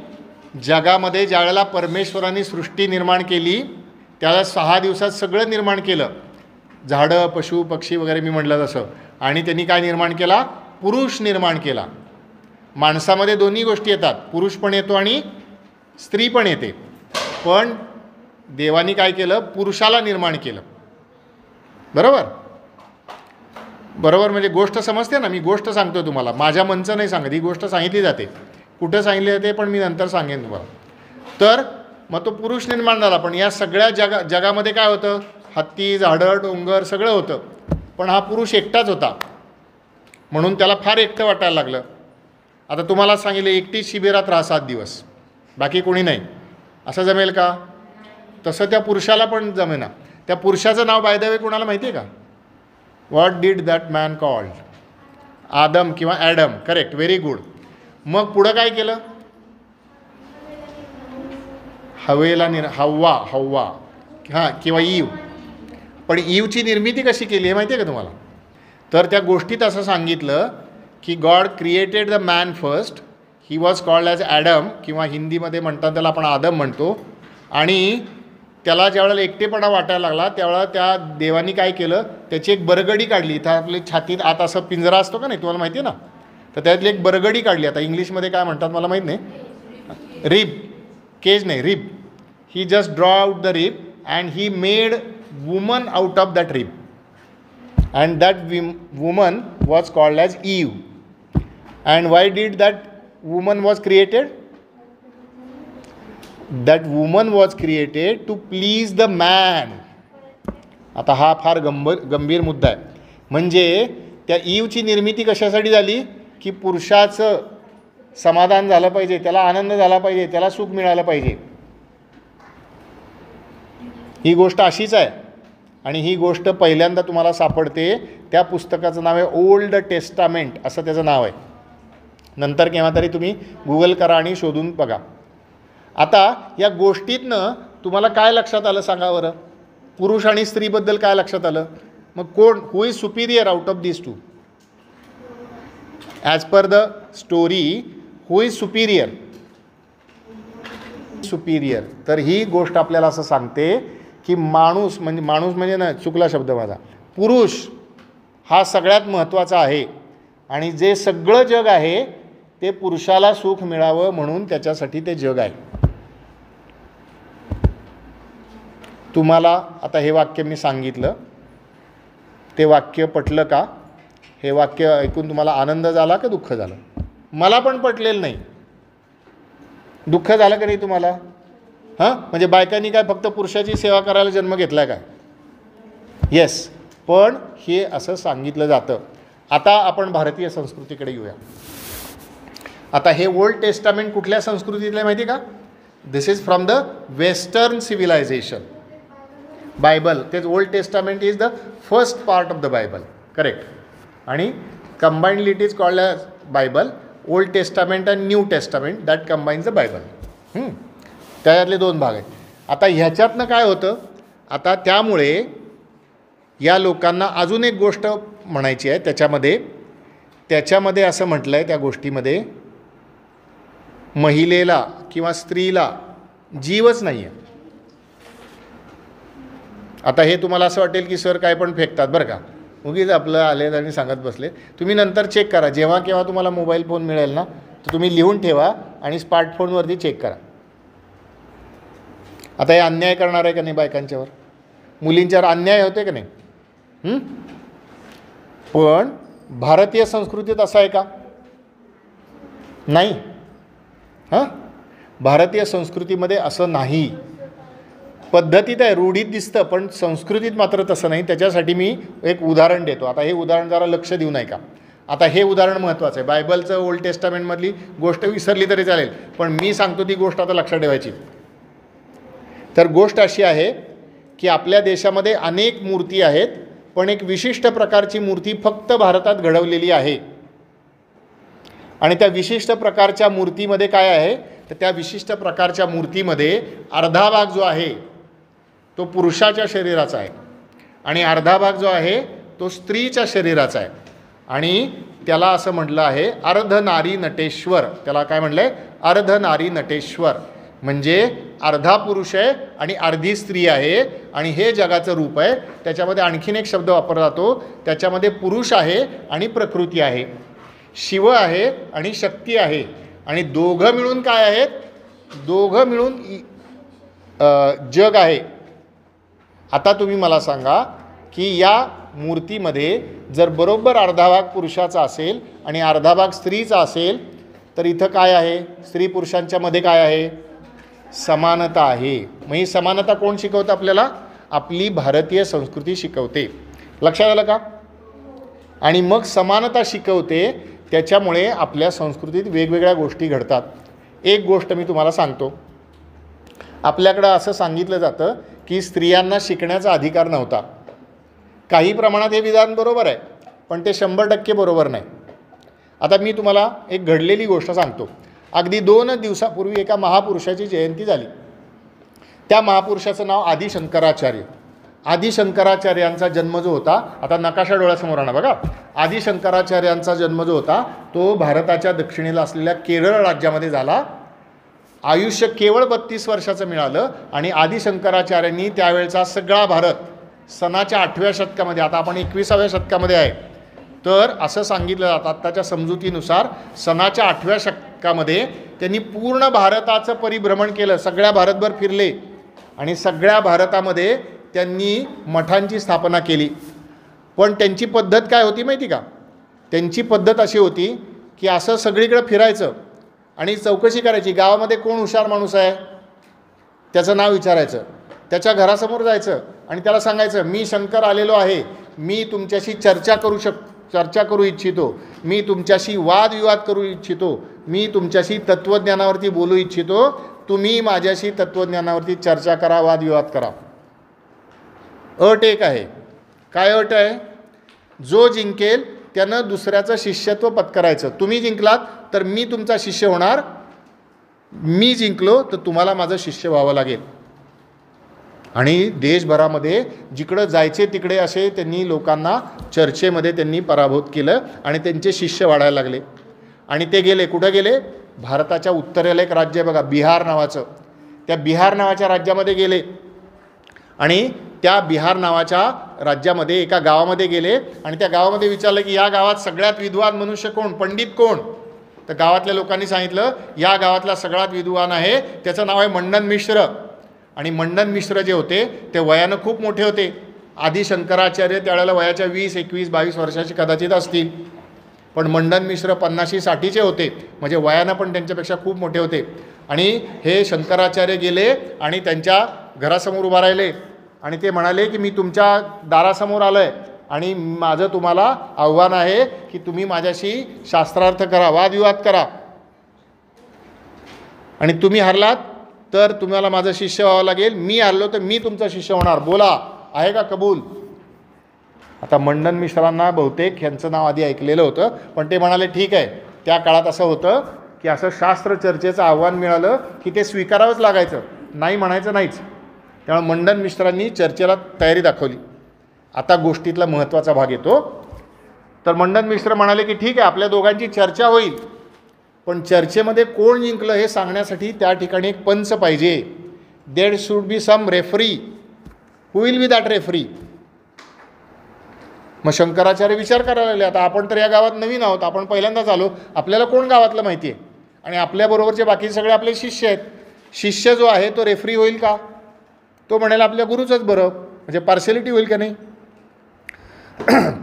जगामध्ये ज्यावेळेला परमेश्वरांनी सृष्टी निर्माण केली त्याला 6 दिवसात सगळं निर्माण केलं, झाडं पशु पक्षी वगैरे मी म्हटलं तसं. आणि त्यांनी काय निर्माण केला? पुरुष निर्माण केला. माणसामध्ये दोन्ही गोष्टी येतात, पुरुष पण येतो आणि स्त्री पण येते. पण देवानी काय केलं? पुरुषाला निर्माण केलं. बरोबर बरोबर म्हणजे गोष्ट समजते ना? मी गोष्ट सांगतो तुम्हाला, माझ्या मनचं नाही सांगत, ही गोष्ट सांगितली जाते. कुठं सांगितली जाते पण मी नंतर सांगेन तुम्हाला. तर मग तो पुरुष निर्माण झाला. पण या सगळ्या जगामध्ये काय होतं? हत्ती झाडं डोंगर सगळं होतं, पण हा पुरुष एकटाच होता. म्हणून त्याला फार एकटं वाटायला लागलं. आता तुम्हाला सांगितलं एकटीच शिबिरात राहा 7 दिवस, बाकी कोणी नाही. असं जमेल का? तसं त्या पुरुषाला पण जमेना. त्या पुरुषाचं नाव बाय द वे कोणाला माहिती आहे का? What did that man called? आदम किंवा ॲडम. Correct, very good. मग पुढं काय केलं? हवेला हव्वा हां किंवा ईव. पण ईवची निर्मिती कशी केली आहे माहिती आहे का तुम्हाला? तर त्या गोष्टीत असं सांगितलं की God created the man first, he was called as Adam किंवा हिंदीमध्ये म्हणतात त्याला आपण आदम म्हणतो. आणि त्याला ज्यावेळेला एकटेपणा वाटायला लागला त्यावेळेला त्या देवानी काय केलं? त्याची एक बरगडी काढली. इथं आपली छातीत आत असं पिंजरा असतो का नाही, तुम्हाला माहिती आहे ना? तर त्यातली एक बरगडी काढली. आता इंग्लिशमध्ये काय म्हणतात मला माहीत नाही. रिब, केज नाही, rib. He just draw out the rib and he made woman out of that rib and that woman was called as Eve. And why did that woman was created? That woman was created to please the man. आता हा फार गंभीर मुद्दा आहे. म्हणजे त्या ईवची निर्मिती कशासाठी झाली? की पुरुषाचं समाधान झालं पाहिजे, त्याला आनंद झाला पाहिजे, त्याला सुख मिळालं पाहिजे. ही गोष्ट अशीच आहे. आणि ही गोष्ट पहिल्यांदा तुम्हाला सापडते त्या पुस्तकाचं नाव आहे ओल्ड टेस्टामेंट, असं त्याचं नाव आहे. नंतर केव्हा तरी तुम्ही गुगल करा आणि शोधून बघा. आता या गोष्टीतनं तुम्हाला काय लक्षात आलं सांगा बरं? पुरुष आणि स्त्रीबद्दल काय लक्षात आलं? मग कोण, who is superior out of this two? As per the story, who is superior? Superior. तर ही गोष्ट आपल्याला असं सांगते की माणूस म्हणजे ना, चुकला शब्द माझा, पुरुष हा सगळ्यात महत्त्वाचा आहे. आणि जे सगळं जग आहे ते पुरुषाला सुख मिळावं म्हणून त्याच्यासाठी ते जग आहे. तुम्हाला आता हे वाक्य मी सांगितलं, ते वाक्य पटलं का? हे वाक्य ऐकून तुम्हाला आनंद झाला का दुःख झालं? मला पण पटलेलं नाही. दुःख झालं का नाही तुम्हाला? हां, म्हणजे बायकांनी काय फक्त पुरुषाची सेवा करायला जन्म घेतला काय? येस, पण हे असं सांगितलं जातं. आता आपण भारतीय संस्कृतीकडे येऊया. आता हे ओल्ड टेस्टामेंट कुठल्या संस्कृतीतलं आहे माहिती का? This is from the western civilisation. Bible, तेच Old Testament is the first part of the Bible, correct. आणि combinedly it is called as Bible. Old Testament and New Testament that combines the Bible. त्याच्यातले 2 भाग आहेत. आता ह्याच्यातनं काय होतं, आता त्यामुळे या लोकांना अजून एक गोष्ट म्हणायची आहे. त्याच्यामध्ये असं म्हटलं आहे, त्या गोष्टीमध्ये महिलेला किंवा स्त्रीला जीवच नाही आहे. आता हे तुम्हाला असं वाटेल की सर काय पण फेकतात बरं का, उगीच आपलं आले आणि सांगत बसले. तुम्ही नंतर चेक करा, जेव्हा केव्हा तुम्हाला मोबाईल फोन मिळेल ना, तर तुम्ही लिहून ठेवा आणि स्मार्टफोनवरती चेक करा. आता हे अन्याय करणार आहे का नाही बायकांच्यावर, मुलींच्यावर अन्याय होते का नाही? पण भारतीय संस्कृतीत असं आहे का? नाही. हां, भारतीय संस्कृतीमध्ये असं नाही. पद्धतीत आहे, रूढीत दिसतं, पण संस्कृतीत मात्र तसं नाही. त्याच्यासाठी मी एक उदाहरण देतो. आता हे उदाहरण जरा लक्ष देऊ नये का? आता हे उदाहरण महत्त्वाचं आहे. बायबलचं ओल्ड टेस्टामेंटमधली गोष्ट विसरली तरी चालेल, पण मी सांगतो ती गोष्ट आता लक्षात ठेवायची. तर गोष्ट अशी आहे की आपल्या देशामध्ये अनेक मूर्ती आहेत, पण एक विशिष्ट प्रकारची मूर्ती फक्त भारतात घडवलेली आहे. आणि त्या विशिष्ट प्रकारच्या मूर्तीमध्ये काय आहे, तर त्या विशिष्ट प्रकारच्या मूर्तीमध्ये अर्धा भाग जो आहे तो पुरुषाच्या शरीराचा आहे आणि अर्धा भाग जो आहे तो स्त्रीच्या शरीराचा आहे. आणि त्याला असं म्हटलं आहे अर्धनारी नटेश्वर. त्याला काय म्हटलं आहे? अर्धनारी नटेश्वर. म्हणजे अर्धा पुरुष आहे आणि अर्धी स्त्री आहे, आणि हे जगाचं रूप आहे. त्याच्यामध्ये आणखीन एक शब्द वापरला जातो, त्याच्यामध्ये पुरुष आहे आणि प्रकृती आहे, शिव आहे आणि शक्ती आहे, आणि दोघं मिळून काय आहेत? दोघं मिळून जग आहे. आता तुम्ही मला सांगा की या मूर्तीमध्ये जर बरोबर अर्धा भाग पुरुषाचा असेल आणि अर्धा भाग स्त्रीचा असेल, तर इथं काय आहे? स्त्री पुरुषांच्या मध्ये काय आहे? समानता आहे. मग ही समानता कोण शिकवतं आपल्याला? आपली भारतीय संस्कृती शिकवते. लक्षात आलं का? आणि मग समानता शिकवते, त्याच्यामुळे आपल्या संस्कृतीत वेगवेगळ्या गोष्टी घडतात. एक गोष्ट मी तुम्हाला सांगतो. आपल्याकडं असं सांगितलं जातं की स्त्रियांना शिकण्याचा अधिकार नव्हता. काही प्रमाणात हे विधान बरोबर आहे, पण ते 100% बरोबर नाही. आता मी तुम्हाला एक घडलेली गोष्ट सांगतो. अगदी 2 दिवसापूर्वी एका महापुरुषाची जयंती झाली. त्या महापुरुषाचं नाव आदि शंकराचार्य. आदि शंकराचार्यांचा जन्म जो होता, आता नकाशा डोळ्यासमोर आणा बघा. आदि शंकराचार्यांचा जन्म जो होता तो भारताच्या दक्षिणेला असलेल्या केरळ राज्यामध्ये झाला. आयुष्य केवळ 32 वर्षाचं मिळालं आणि आदि शंकराचार्यांनी त्यावेळचा सगळा भारत सनाच्या 8व्या शतकामध्ये, आता आपण 21व्या शतकामध्ये आहे, तर असं सांगितलं जातं आत्ताच्या समजुतीनुसार सनाच्या 8व्या शतकामध्ये त्यांनी पूर्ण भारताचं परिभ्रमण केलं. सगळ्या भारतभर फिरले आणि सगळ्या भारतामध्ये त्यांनी मठांची स्थापना केली. पण त्यांची पद्धत काय होती माहिती का? त्यांची पद्धत अशी होती की असं सगळीकडे फिरायचं आणि चौकशी करायची, गावामध्ये कोण हुशार माणूस आहे त्याचं नाव विचारायचं, त्याच्या घरासमोर जायचं आणि त्याला सांगायचं मी शंकर आलेलो आहे, मी तुमच्याशी चर्चा करू इच्छितो, मी तुमच्याशी वादविवाद करू इच्छितो, मी तुमच्याशी तत्त्वज्ञानावरती बोलू इच्छितो, तुम्ही माझ्याशी तत्त्वज्ञानावरती चर्चा करा, वादविवाद करा. अट एक आहे. काय अट आहे? जो जिंकेल त्यानं दुसऱ्याचं शिष्यत्व पत्करायचं. तुम्ही जिंकलात तर मी तुमचा शिष्य होणार, मी जिंकलो तर तुम्हाला माझं शिष्य व्हावं लागेल. आणि देशभरामध्ये जिकडं जायचे तिकडे असे त्यांनी लोकांना चर्चेमध्ये त्यांनी पराभूत केलं आणि त्यांचे शिष्य वाढायला लागले. आणि ते गेले कुठं गेले? भारताच्या उत्तरेला एक राज्य बघा बिहार नावाचं, त्या बिहार नावाच्या राज्यामध्ये गेले आणि त्या बिहार नावाच्या राज्यामध्ये एका गावामध्ये गेले आणि त्या गावामध्ये विचारलं की या गावात सगळ्यात विद्वान मनुष्य कोण, पंडित कोण? तर गावातल्या लोकांनी सांगितलं या गावातला सगळ्यात विद्वान आहे, त्याचं नाव आहे मंडन मिश्र. आणि मंडन मिश्र जे होते ते वयानं खूप मोठे होते. आदि शंकराचार्य त्यावेळेला वयाच्या 20, 21, 22 वर्षाचे कदाचित असतील, पण मंडन मिश्र 50-60चे होते, म्हणजे वयानं पण त्यांच्यापेक्षा खूप मोठे होते. आणि हे शंकराचार्य गेले आणि त्यांच्या घरासमोर उभा राहिले आणि ते म्हणाले की मी तुमच्या दारासमोर आलो आहे आणि माझं तुम्हाला आव्हान आहे की तुम्ही माझ्याशी शास्त्रार्थ करा, वादविवाद करा, आणि तुम्ही हरलात तर तुम्हाला माझं शिष्य व्हावं लागेल, मी हरलो तर मी तुमचा शिष्य होणार, बोला आहे का कबूल. आता मंडन मिश्रांना बहुतेक ह्यांचं नाव आधी ऐकलेलं होतं, पण ते म्हणाले ठीक आहे. त्या काळात असं होतं की असं शास्त्र चर्चेचं आव्हान मिळालं की ते स्वीकारावंच लागायचं, नाही म्हणायचं नाहीच. त्यामुळे मंडन मिश्रांनी चर्चेला तयारी दाखवली. आता गोष्टीतला महत्त्वाचा भाग येतो. तर मंडन मिश्र म्हणाले की ठीक आहे, आपल्या दोघांची चर्चा होईल, पण चर्चेमध्ये कोण जिंकलं हे सांगण्यासाठी त्या ठिकाणी एक पंच पाहिजे. There should be some referee. Who will be that referee. मग शंकराचार्य विचार करायला लागले, आता आपण तर या गावात नवीन आहोत, आपण पहिल्यांदाच आलो, आपल्याला कोण गावातलं माहिती आहे आणि आपल्याबरोबरचे बाकी सगळे आपले शिष्य आहेत. शिष्य जो आहे तो रेफरी होईल का? तो म्हणाला आपल्या गुरुचंच बरं, म्हणजे पार्शलिटी होईल का नाही.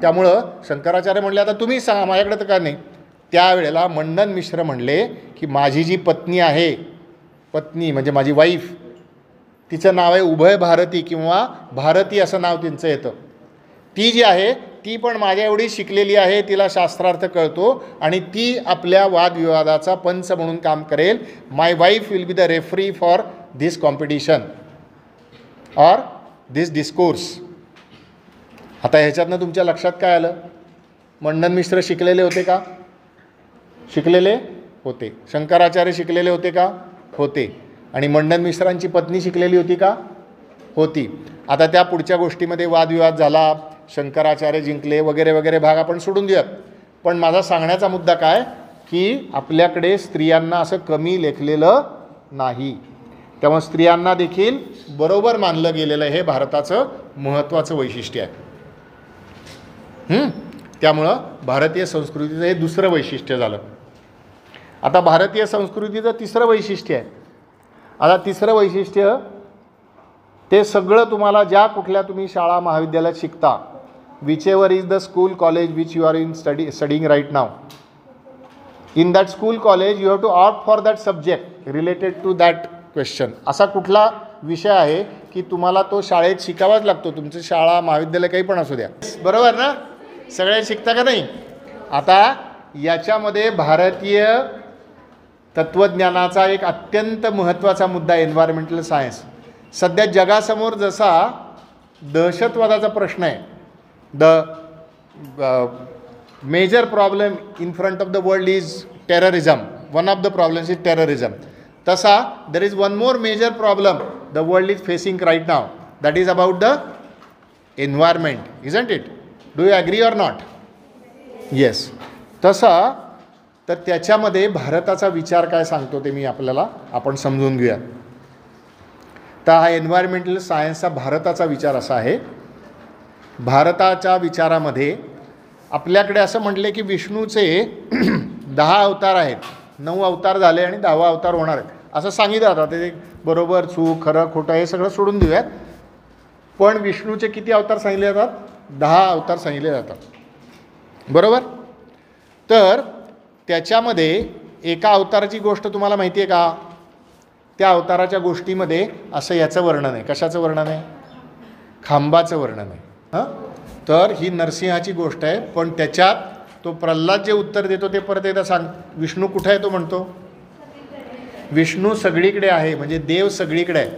त्यामुळं शंकराचार्य म्हणले आता तुम्ही सांगा, माझ्याकडे तर का नाही. त्यावेळेला मंडन मिश्र म्हणले की माझी जी पत्नी आहे, पत्नी म्हणजे माझी वाईफ, तिचं नाव आहे उभय भारती किंवा भारती असं नाव तिचं येतं. ती जी आहे ती पण माझ्या एवढी शिकलेली आहे, तिला शास्त्रार्थ कळतो आणि ती आपल्या वादविवादाचा पंच म्हणून काम करेल. My wife will be the referee for this competition or this discourse. आता ह्याच्यातनं तुमच्या लक्षात काय आलं? मंडन मिश्र शिकलेले होते का? शिकलेले होते. शंकराचार्य शिकलेले होते का? होते. आणि मंडन मिश्रांची पत्नी शिकलेली होती का? होती. आता त्या पुढच्या गोष्टीमध्ये वादविवाद झाला, शंकराचार्य जिंकले वगैरे वगैरे भाग आपण सोडून देऊयात. पण माझा सांगण्याचा मुद्दा काय की आपल्याकडे स्त्रियांना असं कमी लेखलेलं नाही. त्यामुळे स्त्रियांना देखील बरोबर मानलं गेलेलं हे भारताचं महत्त्वाचं वैशिष्ट्य आहे. त्यामुळं भारतीय संस्कृतीचं हे दुसरं वैशिष्ट्य झालं. आता भारतीय संस्कृतीचं तिसरं वैशिष्ट्य आहे. आता तिसरं वैशिष्ट्य ते सगळं तुम्हाला ज्या कुठल्या तुम्ही शाळा महाविद्यालयात शिकता, whichever is the school college which you are in studying right now, in that school college you have to opt for that subject related to that question. असा कुठला विषय आहे की तुम्हाला तो शाळेत शिकावाच लागतो, तुमचं शाळा महाविद्यालय काही पण असू द्या, बरोबर ना? सगळे शिकता का नाही? आता याच्यामध्ये भारतीय तत्त्वज्ञानाचा एक अत्यंत महत्त्वाचा मुद्दा एन्व्हायरमेंटल सायन्स. सध्या जगासमोर जसा दहशतवादाचा प्रश्न आहे, the major problem in front of the world is terrorism, one of the problems is terrorism, तसा there is one more major problem the world is facing right now, that is about the environment. Isn't it? Do you agree or not? Yes. तसा तर त्याच्यामध्ये भारताचा विचार काय सांगतो ते आपण समजून घेऊया. तर हा एन्व्हायरमेंटल सायन्सचा भारताचा विचार असा आहे. भारताच्या विचारामध्ये आपल्याकडे असं म्हटले की विष्णूचे 10 अवतार आहेत, 9 अवतार झाले आणि 10वा अवतार होणार आहे असं सांगितलं जातं. ते बरोबर चूक खरं खोटं हे सगळं सोडून देऊयात. पण विष्णूचे किती अवतार सांगितले जातात? 10 अवतार सांगितले जातात, बरोबर. तर त्याच्यामध्ये एका अवताराची गोष्ट तुम्हाला माहिती आहे का? त्या अवताराच्या गोष्टीमध्ये असं याचं वर्णन आहे. कशाचं वर्णन आहे? खांबाचं वर्णन आहे. तर ही नरसिंहाची गोष्ट आहे, पण त्याच्यात तो प्रल्हाद जे उत्तर देतो ते परत एकदा सांग. विष्णू कुठे आहे तो म्हणतो? विष्णू सगळीकडे आहे, म्हणजे देव सगळीकडे आहे.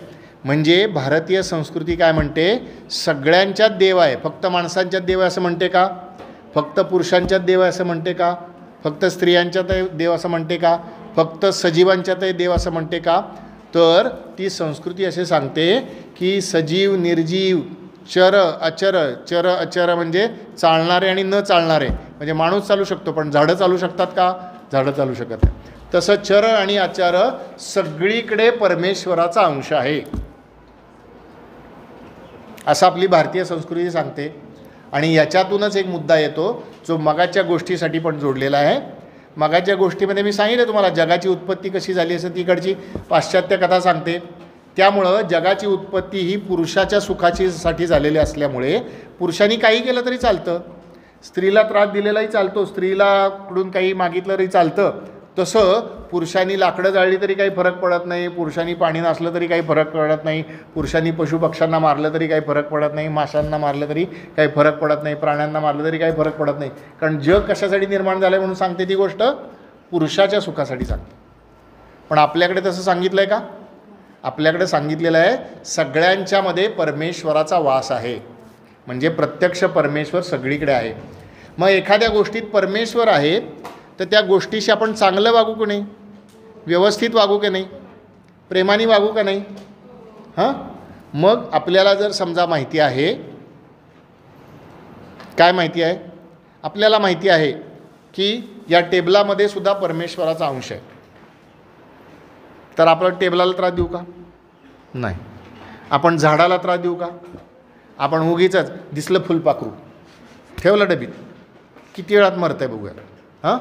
म्हणजे भारतीय संस्कृती काय म्हणते? सगळ्यांच्याच देव आहे. फक्त माणसांच्याच देव आहे असं म्हणते का? फक्त पुरुषांच्याच देव आहे असं म्हणते का? फक्त स्त्रियांच्यात देव असं म्हणते का? फक्त सजीवांच्यात देव असं म्हणते का? तर ती संस्कृती असे सांगते की सजीव, निर्जीव, चर अचर, चर अचर म्हणजे चालणारे आणि न चालणारे. म्हणजे माणूस चालू शकतो, पण झाडं चालू शकतात का? झाडं चालू शकत नाही. तसं चर आणि अचर सगळीकडे परमेश्वराचा अंश आहे असं आपली भारतीय संस्कृती सांगते. आणि याच्यातूनच एक मुद्दा येतो जो मगाच्या गोष्टीसाठी पण जोडलेला आहे. मगाच्या गोष्टीमध्ये मी सांगितलं तुम्हाला जगाची उत्पत्ती कशी झाली असं तिकडची पाश्चात्य कथा सांगते. त्यामुळं जगाची उत्पत्ती ही पुरुषाच्या सुखासाठी झालेली असल्यामुळे पुरुषांनी काही केलं तरी चालतं, स्त्रीला त्रास दिलेलाही चालतो, स्त्रीला कडून काही मागितलं तरी चालतं, तसं पुरुषांनी लाकडं जाळली तरी काही फरक पडत नाही, पुरुषांनी पाणी नसलं तरी काही फरक पडत नाही, पुरुषांनी पशुपक्ष्यांना मारलं तरी काही फरक पडत नाही, माशांना मारलं तरी काही फरक पडत नाही, प्राण्यांना मारलं तरी काही फरक पडत नाही. कारण जग कशासाठी निर्माण झालं आहे म्हणून सांगते ती गोष्ट पुरुषाच्या सुखासाठी सांगते. पण आपल्याकडे तसं सांगितलं आहे का? आपल्याकडे सांगितलेलं आहे सगळ्यांच्यामध्ये परमेश्वराचा वास आहे, म्हणजे प्रत्यक्ष परमेश्वर सगळीकडे आहे. मग एखाद्या गोष्टीत परमेश्वर आहे तर त्या गोष्टीशी आपण चांगलं वागू की नाही, व्यवस्थित वागू की नाही, प्रेमाने वागू का नाही? हां, मग आपल्याला जर समजा माहिती आहे, काय माहिती आहे आपल्याला? माहिती आहे की या टेबलामध्ये सुद्धा परमेश्वराचा अंश आहे, तर आपण टेबलाला त्रास देऊ का? नाही. आपण झाडाला त्रास देऊ का? आपण उगीचच दिसलं फुलपाखरू ठेवलं डबीत, किती वेळात मरतं आहे बघूया. हां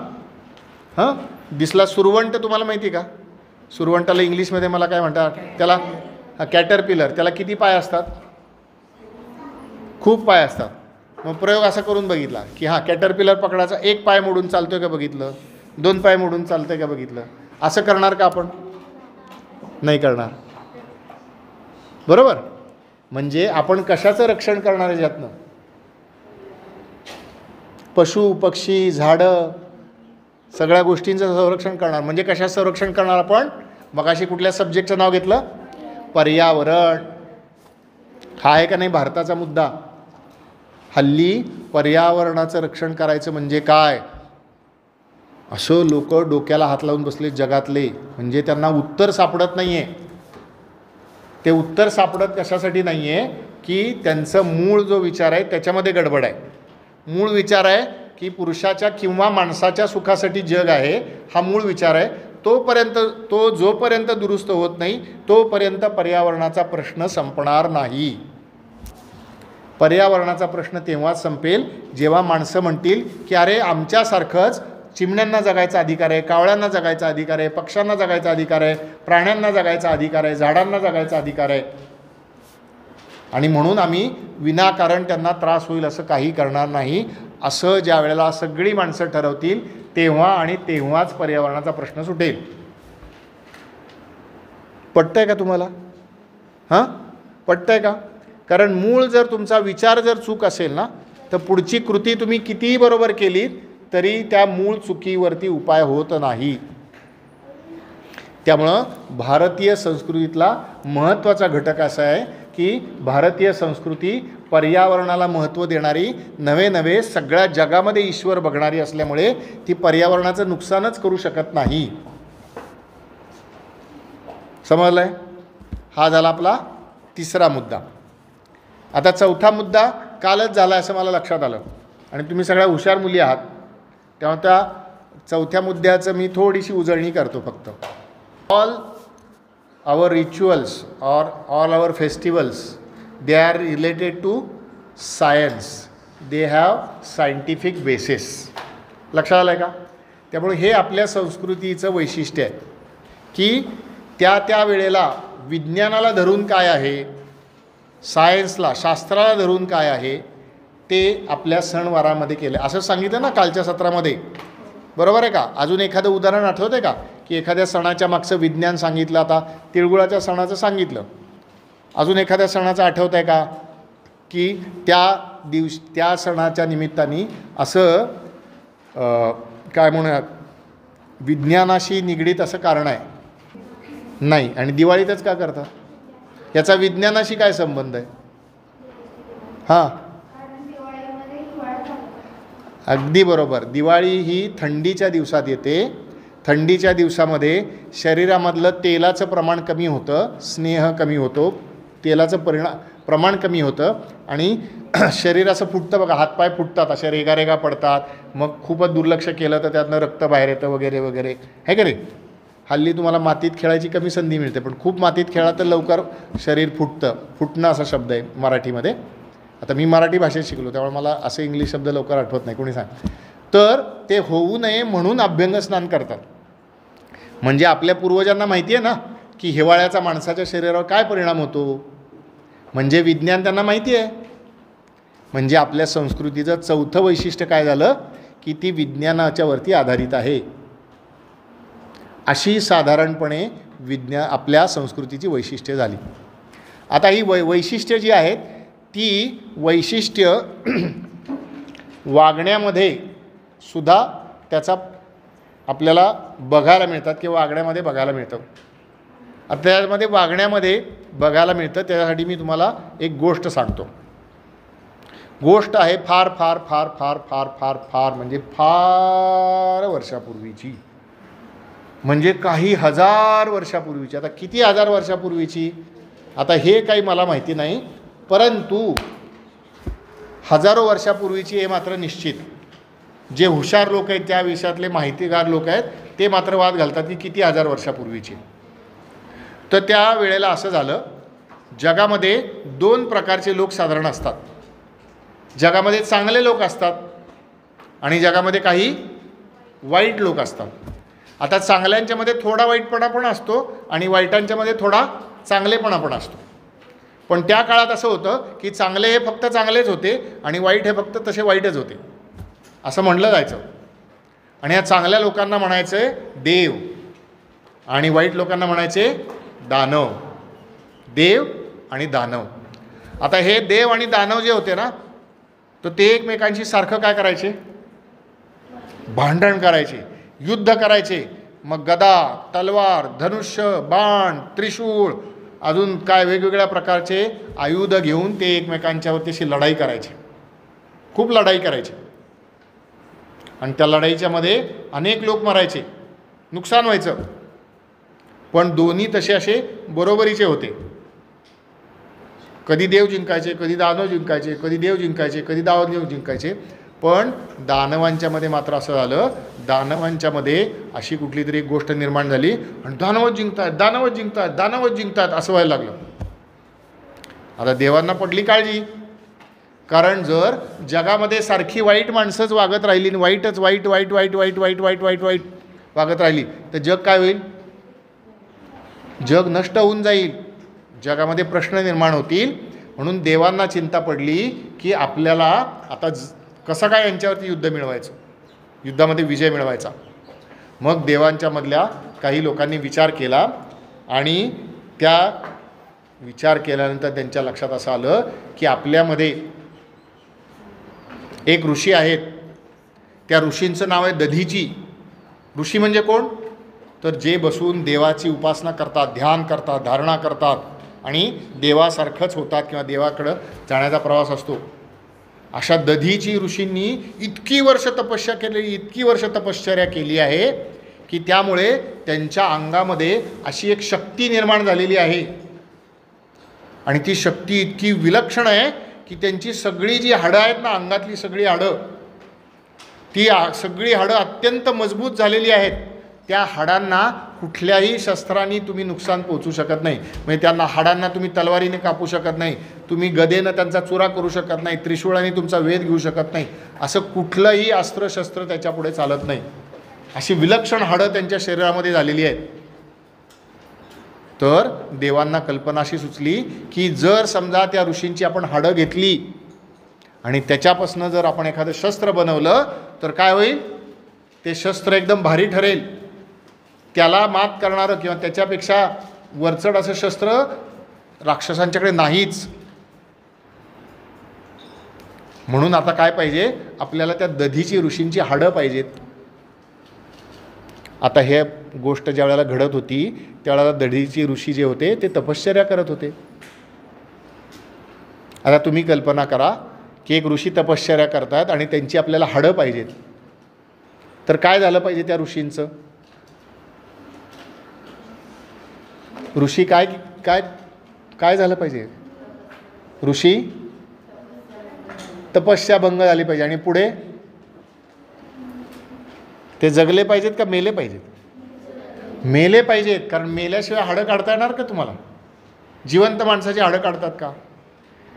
हां, दिसला सुरवंट, तुम्हाला माहिती आहे का सुरवंटाला इंग्लिशमध्ये मला काय म्हणतात? त्याला कॅटरपिलर. त्याला किती पाय असतात? खूप पाय असतात. मग प्रयोग असा करून बघितला की हां, कॅटरपिलर पकडायचा, एक पाय मोडून चालतोय का बघितलं, दोन पाय मोडून चालतंय का बघितलं. असं करणार का आपण? नाही करणार, बरोबर. म्हणजे आपण कशाचं रक्षण करणार आहे? यातनं पशु पक्षी झाडं सगळ्या गोष्टींचं संरक्षण करणार. म्हणजे कशाचं संरक्षण करणार आपण? मगाशी कुठल्या सब्जेक्टचं नाव घेतलं? पर्यावरण. हा आहे का नाही भारताचा मुद्दा? हल्ली पर्यावरणाचं रक्षण करायचं म्हणजे काय असं लोक डोक्याला हात लावून बसले जगातले, म्हणजे त्यांना उत्तर सापडत नाही आहे. ते उत्तर सापडत कशासाठी नाही आहे की त्यांचं मूळ जो विचार आहे त्याच्यामध्ये गडबड आहे. मूळ विचार आहे की पुरुषाच्या किंवा माणसाच्या सुखासाठी जग आहे, हा मूळ विचार आहे. तो जोपर्यंत दुरुस्त होत नाही तोपर्यंत पर्यावरणाचा प्रश्न संपणार नाही. पर्यावरणाचा प्रश्न तेव्हाच संपेल जेव्हा माणसं म्हणतील की अरे आमच्यासारखंच चिमण्यांना जगायचा अधिकार आहे, कावळ्यांना जगायचा अधिकार आहे, पक्ष्यांना जगायचा अधिकार आहे, प्राण्यांना जगायचा अधिकार आहे, झाडांना जगायचा अधिकार आहे, आणि म्हणून आम्ही विनाकारण त्यांना त्रास होईल असं काही करणार नाही. असं ज्या वेळेला सगळी माणसं ठरवतील तेव्हा आणि तेव्हाच पर्यावरणाचा प्रश्न सुटेल. पटतंय का तुम्हाला? हां, पटतंय का? कारण मूळ जर तुमचा विचार जर चूक असेल ना तर पुढची कृती तुम्ही कितीही बरोबर केली तरी त्या मूळ चुकीवरती उपाय होत नाही. त्यामुळं भारतीय संस्कृतीतला महत्त्वाचा घटक असा आहे की भारतीय संस्कृती पर्यावरणाला महत्त्व देणारी, नवे सगळ्या जगामध्ये ईश्वर बघणारी असल्यामुळे ती पर्यावरणाचं नुकसानच करू शकत नाही. समजलं आहे? हा झाला आपला तिसरा मुद्दा. आता चौथा मुद्दा कालच झाला असं मला लक्षात आलं, आणि तुम्ही सगळ्या हुशार मुली आहात तेव्हा त्या चौथ्या मुद्द्याचं मी थोडीशी उजळणी करतो फक्त. ऑल आवर रिच्युअल्स और all our festivals they are related to science, they have scientific basis. लक्षात आलं आहे का? त्यामुळे हे आपल्या संस्कृतीचं वैशिष्ट्य आहे की त्या वेळेला विज्ञानाला धरून काय आहे, सायन्सला शास्त्राला धरून काय आहे ते आपल्या सणवारामध्ये केलं. असं सांगितलं ना कालच्या सत्रामध्ये, बरोबर आहे का? अजून एखादं उदाहरण आठवतं आहे का की एखाद्या सणाच्या मागचं विज्ञान सांगितलं? आता तिळगुळाच्या सणाचं सांगितलं. अजून एखाद्या सणाचं आठवतं आहे का की त्या सणाच्या निमित्ताने असं काय म्हणूयात विज्ञानाशी निगडीत असं कारण आहे? नाही. आणि दिवाळीतच का करतात? याचा विज्ञानाशी काय संबंध आहे? हां, अगदी बरोबर. दिवाळी ही थंडीच्या दिवसात येते. थंडीच्या दिवसामध्ये शरीरामधलं तेलाचं प्रमाण कमी होतं, स्नेह कमी होतो, तेलाचं प्रमाण कमी होतं आणि शरीर असं फुटतं बघा, हातपाय फुटतात, अशा रेगा पडतात, मग खूपच दुर्लक्ष केलं तर त्यातनं रक्त बाहेर येतं वगैरे वगैरे, आहे का रे? हल्ली तुम्हाला मातीत खेळायची कमी संधी मिळते, पण खूप मातीत खेळा तर लवकर शरीर फुटतं. फुटणं असा शब्द आहे मराठीमध्ये. आता मी मराठी भाषेत शिकलो त्यामुळे मला असे इंग्लिश शब्द लवकर आठवत नाही, कोणी सांग. तर ते होऊ नये म्हणून अभ्यंगस्नान करतात. म्हणजे आपल्या पूर्वजांना माहिती आहे ना की हिवाळ्याचा माणसाच्या शरीरावर काय परिणाम होतो, म्हणजे विज्ञान त्यांना माहिती आहे. म्हणजे आपल्या संस्कृतीचं चौथं वैशिष्ट्य काय झालं की ती विज्ञानाच्या वरती आधारित आहे. अशी साधारणपणे आपल्या संस्कृतीची वैशिष्ट्ये झाली. आता ही वैशिष्ट्ये जी आहेत ती वैशिष्ट्य वागण्यामध्ये सुद्धा त्याचा आपल्याला बघायला मिळतात किंवा वागण्यामध्ये बघायला मिळतं. आता त्यामध्ये वागण्यामध्ये बघायला मिळतं त्यासाठी मी तुम्हाला एक गोष्ट सांगतो. गोष्ट आहे फार फार फार फार फार फार फार म्हणजे फार वर्षापूर्वीची, म्हणजे काही हजार वर्षापूर्वीची. आता किती हजार वर्षापूर्वीची आता हे काही मला माहिती नाही, परंतु हजारो वर्षापूर्वीची हे मात्र निश्चित. जे हुशार लोक आहेत त्या विषयातले माहितीगार लोक आहेत ते मात्र वाद घालतात की किती हजार वर्षापूर्वीची. तर त्या वेळेला असं झालं, जगामध्ये दोन प्रकारचे लोक साधारण असतात. जगामध्ये चांगले लोक असतात आणि जगामध्ये काही वाईट लोक असतात. आता चांगल्यांच्यामध्ये थोडा वाईटपणा पण असतो आणि वाईटांच्यामध्ये थोडा चांगलेपणा पण असतो. पण त्या काळात असं होतं की चांगले हे फक्त चांगलेच होते आणि वाईट हे फक्त तसे वाईटच होते असं म्हटलं जायचं. आणि या चांगल्या लोकांना म्हणायचे देव आणि वाईट लोकांना म्हणायचे दानव. देव आणि दानव. आता हे देव आणि दानव जे होते ना, तर ते एकमेकांशी सारखं काय करायचे, भांडण करायचे, युद्ध करायचे. मग गदा, तलवार, धनुष्य, बाण, त्रिशूळ, अजून काय वेगवेगळ्या प्रकारचे आयुध घेऊन ते एकमेकांच्यावरती अशी लढाई करायचे, खूप लढाई करायचे. आणि त्या लढाईच्यामध्ये अनेक लोक मरायचे, नुकसान व्हायचं. पण दोन्ही तसे असे बरोबरीचे होते. कधी देव जिंकायचे, कधी दानव जिंकायचे, कधी देव जिंकायचे, कधी दानव जिंकायचे. पण दानवांच्यामध्ये मात्र असं झालं, दानवांच्यामध्ये अशी कुठली तरी एक गोष्ट निर्माण झाली आणि दानवच जिंकतात, दानवच जिंकतात, दानवच जिंकतात असं व्हायला लागलं. आता देवांना पडली काळजी, कारण जर जगामध्ये सारखी वाईट माणसंच वागत राहिली, वाईटच वाईट वाईट वाईट वाईट वाईट वाईट वाईट वाईट वागत राहिली तर जग काय होईल, जग नष्ट होऊन जाईल, जगामध्ये प्रश्न निर्माण होतील. म्हणून देवांना चिंता पडली की आपल्याला आता कसं काय यांच्यावरती युद्ध मिळवायचं, युद्धामध्ये विजय मिळवायचा. मग देवांच्या मधल्या काही लोकांनी विचार केला आणि त्या विचार केल्यानंतर त्यांच्या लक्षात असं आलं की आपल्यामध्ये एक ऋषी आहेत, त्या ऋषींचं नाव आहे दधीची. ऋषी म्हणजे कोण, तर जे बसून देवाची उपासना करतात, ध्यान करतात, धारणा करतात आणि देवासारखंच होतात किंवा देवाकडं जाण्याचा प्रवास असतो. अशा दधीची ऋषींनी इतकी वर्ष तपस्या केलेली, इतकी वर्ष तपश्चर्या केली आहे की त्यामुळे त्यांच्या अंगामध्ये अशी एक शक्ती निर्माण झालेली आहे. आणि ती शक्ती इतकी विलक्षण आहे की त्यांची सगळी जी हाडं आहेत ना, अंगातली सगळी हाडं, ती सगळी हाडं अत्यंत मजबूत झालेली आहेत. त्या हाडांना कुठल्याही शस्त्रांनी तुम्ही नुकसान पोहोचू शकत नाही. म्हणजे त्यांना हाडांना तुम्ही तलवारीने कापू शकत नाही, तुम्ही गदेनं त्यांचा चुरा करू शकत नाही, त्रिशूळाने तुमचा वेध घेऊ शकत नाही. असं कुठलंही अस्त्रशस्त्र त्याच्यापुढे चालत नाही. अशी विलक्षण हाडं त्यांच्या शरीरामध्ये झालेली आहेत. तर देवांना कल्पना अशी सुचली की जर समजा त्या ऋषींची आपण हाडं घेतली आणि त्याच्यापासून जर आपण एखादं शस्त्र बनवलं तर काय होईल, ते शस्त्र एकदम भारी ठरेल. त्याला मात करणारं किंवा त्याच्यापेक्षा वरचढ असं शस्त्र राक्षसांच्याकडे नाहीच. म्हणून आता काय पाहिजे, आपल्याला त्या दधीची ऋषींची हाडं पाहिजेत. आता हे गोष्ट ज्या वेळेला घडत होती त्यावेळेला दधीची ऋषी जे होते ते तपश्चर्या करत होते. आता तुम्ही कल्पना करा की एक ऋषी तपश्चर्या करतात आणि त्यांची आपल्याला हाडं पाहिजेत, तर काय झालं पाहिजे त्या ऋषींचं. ऋषी काय काय काय झालं पाहिजे, ऋषी तपस्या भंग झाली पाहिजे आणि पुढे ते जगले पाहिजेत का मेले पाहिजेत, मेले पाहिजेत. कारण मेल्याशिवाय हाडं काढता येणार का तुम्हाला, जिवंत माणसाची हाडं काढतात का,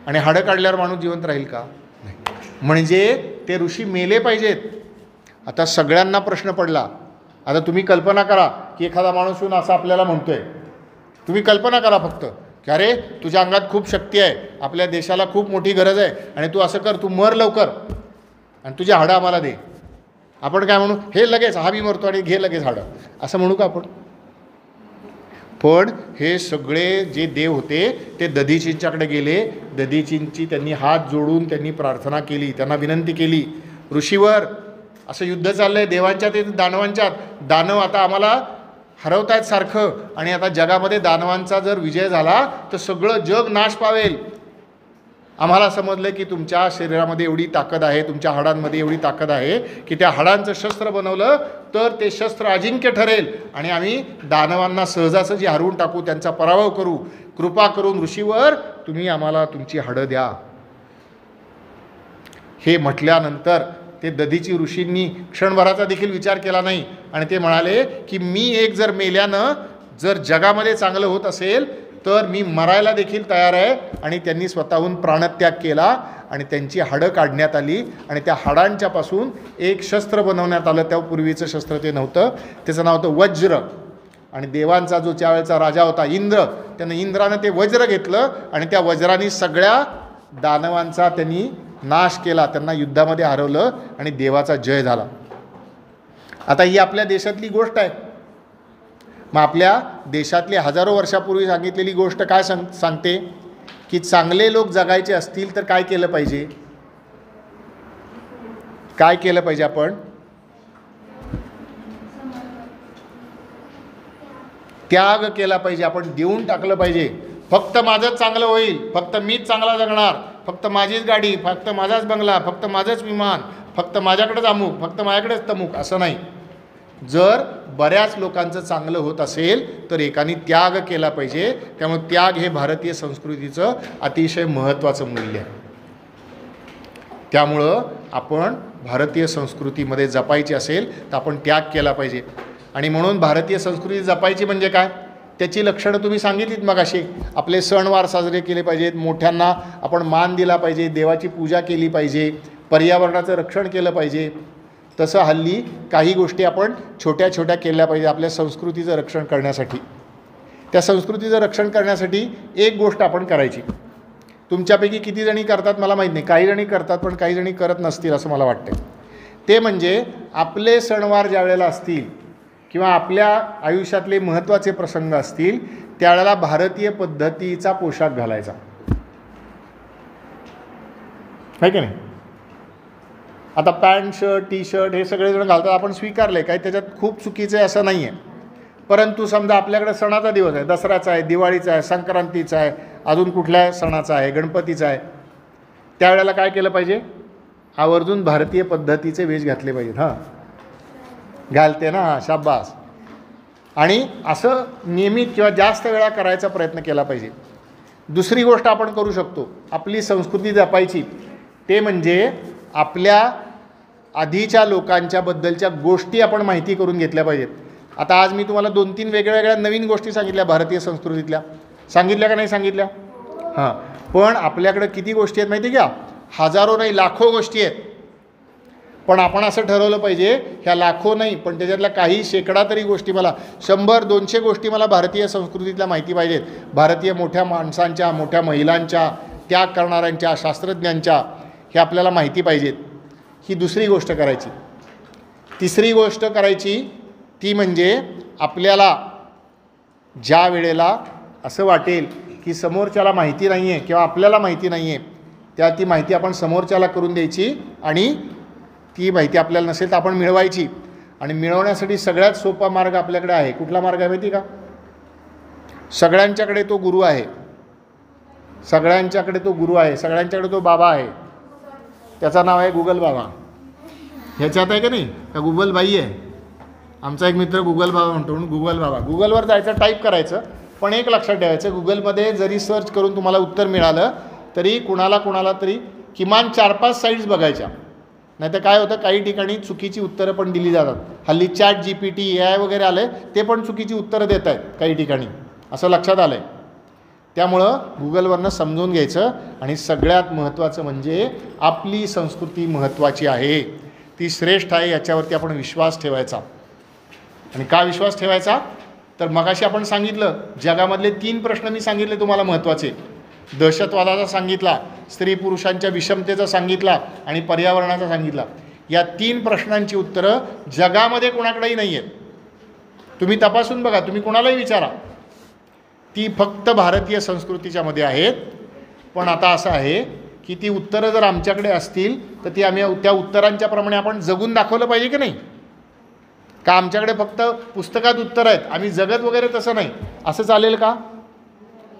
आणि हाडं काढल्यावर माणूस जिवंत राहील का, नाही. म्हणजे ते ऋषी मेले पाहिजेत. आता सगळ्यांना प्रश्न पडला. आता तुम्ही कल्पना करा की एखादा माणूस येऊन असं आपल्याला म्हणतोय, तुम्ही कल्पना करा फक्त की अरे तुझ्या अंगात खूप शक्ती आहे, आपल्या देशाला खूप मोठी गरज आहे आणि तू असं कर, तू मर लवकर आणि तुझी हाडं आम्हाला दे. आपण काय म्हणू, हे लगेच हा बी मरतो आणि घे लगेच हाडं, असं म्हणू का आपण. पण हे सगळे जे देव होते ते दधीचींच्याकडे गेले. दधीचींची त्यांनी हात जोडून त्यांनी प्रार्थना केली, त्यांना विनंती केली, ऋषीवर असं युद्ध चाललं आहे देवांच्या ते दानवांच्यात, दानव आता आम्हाला हरवत आहेत सारखं, आणि आता जगामध्ये दानवांचा जर विजय झाला तर सगळं जग नाश पावेल. आम्हाला समजलं की तुमच्या शरीरामध्ये एवढी ताकद आहे, तुमच्या हाडांमध्ये एवढी ताकद आहे की त्या हाडांचं शस्त्र बनवलं तर ते शस्त्र अजिंक्य ठरेल आणि आम्ही दानवांना सहजासहजी हरवून टाकू, त्यांचा पराभव करू. कृपा करून ऋषीवर तुम्ही आम्हाला तुमची हाडं द्या. हे म्हटल्यानंतर ते दधीची ऋषींनी क्षणभराचा देखील विचार केला नाही आणि ते म्हणाले की मी एक जर मेल्यानं जर जगामध्ये चांगलं होत असेल तर मी मरायला देखील तयार आहे. आणि त्यांनी स्वतःहून प्राणत्याग केला आणि त्यांची हाडं काढण्यात आली आणि त्या हाडांच्यापासून एक शस्त्र बनवण्यात आलं. त्या पूर्वीचं शस्त्र ते नव्हतं, त्याचं नाव होतं वज्र. आणि देवांचा जो त्यावेळेचा राजा होता इंद्र, त्यानं इंद्रानं ते वज्र घेतलं आणि त्या वज्राने सगळ्या दानवांचा त्यांनी नाश केला, त्यांना युद्धामध्ये हरवलं आणि देवाचा जय झाला. आता ही आपल्या देशातली गोष्ट आहे. मग आपल्या देशातली हजारो वर्षापूर्वी सांगितलेली गोष्ट काय सांगते की चांगले लोक जगायचे असतील तर काय केलं पाहिजे? काय केलं पाहिजे? आपण त्याग केला पाहिजे, आपण देऊन टाकलं पाहिजे. फक्त माझंच चांगलं होईल, फक्त मीच चांगला जगणार, फक्त माझीच गाडी, फक्त माझाच बंगला, फक्त माझंच विमान, फक्त माझ्याकडेच अमुक, फक्त माझ्याकडेच तमुक, असं नाही. जर बऱ्याच लोकांचं चांगलं होत असेल तर एकाने त्याग केला पाहिजे. त्यामुळे त्याग हे भारतीय संस्कृतीचं अतिशय महत्त्वाचं मूल्य आहे. त्यामुळं आपण भारतीय संस्कृतीमध्ये जपायची असेल तर आपण त्याग केला पाहिजे. आणि म्हणून भारतीय संस्कृती जपायची म्हणजे काय, त्याची लक्षणं तुम्ही सांगितलीत मगाशी. आपले सणवार साजरे केले पाहिजेत, मोठ्यांना आपण मान दिला पाहिजे, देवाची पूजा केली पाहिजे, पर्यावरणाचं रक्षण केलं पाहिजे. तसं हल्ली काही गोष्टी आपण छोट्या छोट्या केल्या पाहिजे आपल्या संस्कृतीचं रक्षण करण्यासाठी. त्या संस्कृतीचं रक्षण करण्यासाठी एक गोष्ट आपण करायची. तुमच्यापैकी किती जणी करतात मला माहीत नाही, काही जणी करतात पण काही जणी करत नसतील असं मला वाटतं. ते म्हणजे आपले सणवार ज्या वेळेला असतील किंवा आपल्या आयुष्यातले महत्त्वाचे प्रसंग असतील त्यावेळेला भारतीय पद्धतीचा पोशाख घालायचा, आहे की नाही? आता पॅन्ट शर्ट टी शर्ट हे सगळेजण घालतात, आपण स्वीकारलं आहे, काही त्याच्यात खूप चुकीचं आहे असं नाही आहे. परंतु समजा आपल्याकडे सणाचा दिवस आहे, दसऱ्याचा आहे, दिवाळीचा आहे, संक्रांतीचा आहे, अजून कुठल्या सणाचा आहे, गणपतीचा आहे, त्यावेळेला काय केलं पाहिजे? आवर्जून भारतीय पद्धतीचे वेश घातले पाहिजेत. हां, घालते ना, हां, शाबास. आणि असं नियमित किंवा जास्त वेळा करायचा प्रयत्न केला पाहिजे. दुसरी गोष्ट आपण करू शकतो आपली संस्कृती जपायची, ते म्हणजे आपल्या आधीच्या लोकांच्याबद्दलच्या गोष्टी आपण माहिती करून घेतल्या पाहिजेत. आता आज मी तुम्हाला 2-3 वेगळ्या नवीन गोष्टी सांगितल्या भारतीय संस्कृतीतल्या, सांगितल्या का नाही सांगितल्या? हां, पण आपल्याकडे किती गोष्टी आहेत माहिती आहे का? हजारो नाही, लाखो गोष्टी आहेत. पण आपण असं ठरवलं पाहिजे ह्या लाखो नाही, पण त्याच्यातल्या काही शेकडा तरी गोष्टी, मला 100-200 गोष्टी मला भारतीय संस्कृतीतल्या माहिती पाहिजेत. भारतीय मोठ्या माणसांच्या, मोठ्या महिलांच्या, त्याग करणाऱ्यांच्या, शास्त्रज्ञांच्या, हे आपल्याला माहिती पाहिजेत. ही दुसरी गोष्ट करायची. तिसरी गोष्ट करायची ती म्हणजे आपल्याला ज्या वेळेला असं वाटेल की समोरच्याला माहिती नाही आहे किंवा आपल्याला माहिती नाही आहे, ती माहिती आपण समोरच्याला करून द्यायची आणि ती माहिती आपल्याला नसेल तर आपण मिळवायची. आणि मिळवण्यासाठी सगळ्यात सोपा मार्ग आपल्याकडे आहे. कुठला मार्ग आहे माहिती का? सगळ्यांच्याकडे तो गुरु आहे, सगळ्यांच्याकडे तो गुरु आहे, सगळ्यांच्याकडे तो बाबा आहे. त्याचं नाव आहे गुगल बाबा. ह्याच्यात आहे का नाही का गुगल बाई आहे? आमचा एक मित्र गुगल बाबा म्हणतो, म्हणून गुगल बाबा. गुगलवर जायचं, टाईप करायचं, पण एक लक्षात ठेवायचं, गुगलमध्ये जरी सर्च करून तुम्हाला उत्तर मिळालं तरी कुणाला तरी किमान 4-5 साईट्स बघायच्या. नाही तर काय होतं, काही ठिकाणी चुकीची उत्तरं पण दिली जातात. हल्ली ChatGPT AI वगैरे आले, ते पण चुकीची उत्तरं देत आहेत काही ठिकाणी, असं लक्षात आलं आहे. त्यामुळं गुगलवरनं समजून घ्यायचं. आणि सगळ्यात महत्त्वाचं म्हणजे आपली संस्कृती महत्त्वाची आहे, ती श्रेष्ठ आहे, याच्यावरती आपण विश्वास ठेवायचा. आणि का विश्वास ठेवायचा? तर मगाशी आपण सांगितलं जगामधले 3 प्रश्न मी सांगितले तुम्हाला महत्त्वाचे. दहशतवादाचा सांगितला, स्त्री पुरुषांच्या विषमतेचा सांगितला आणि पर्यावरणाचा सांगितला. या 3 प्रश्नांची उत्तरं जगामध्ये कोणाकडेही नाही आहेत. तुम्ही तपासून बघा, तुम्ही कोणालाही विचारा, ती फक्त भारतीय संस्कृतीच्या मध्ये आहेत. पण आता असं आहे की ती उत्तरं जर आमच्याकडे असतील तर ती आम्ही त्या उत्तरांच्या प्रमाणे आपण जगून दाखवलं पाहिजे की नाही. का आमच्याकडे फक्त पुस्तकात उत्तर आहेत, आम्ही जगत वगैरे तसं नाही, असं चालेल का?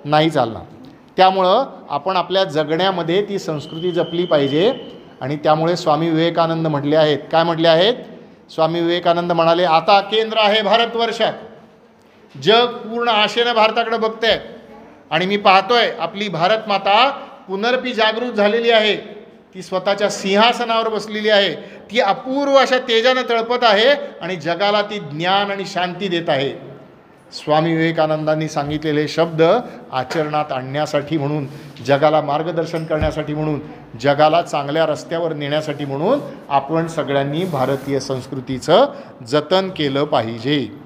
नाही चालणार. त्यामुळं आपण आपल्या जगण्यामध्ये ती संस्कृती जपली पाहिजे. आणि त्यामुळे स्वामी विवेकानंद म्हटले आहेत, काय म्हटले आहेत? स्वामी विवेकानंद म्हणाले, आता केंद्र आहे भारतवर्षात, जग पूर्ण आशेनं भारताकडे बघते आहे आणि मी पाहतोय आपली भारत माता पुनर्पी जागृत झालेली आहे. ती स्वतःच्या सिंहासनावर बसलेली आहे, ती अपूर्व अशा तेजानं तळपत आहे आणि जगाला ती ज्ञान आणि शांती देत आहे. स्वामी विवेकानंदांनी सांगितलेले शब्द आचरणात आणण्यासाठी म्हणून, जगाला मार्गदर्शन करण्यासाठी म्हणून, जगाला चांगल्या रस्त्यावर नेण्यासाठी म्हणून आपण सगळ्यांनी भारतीय संस्कृतीचं जतन केलं पाहिजे.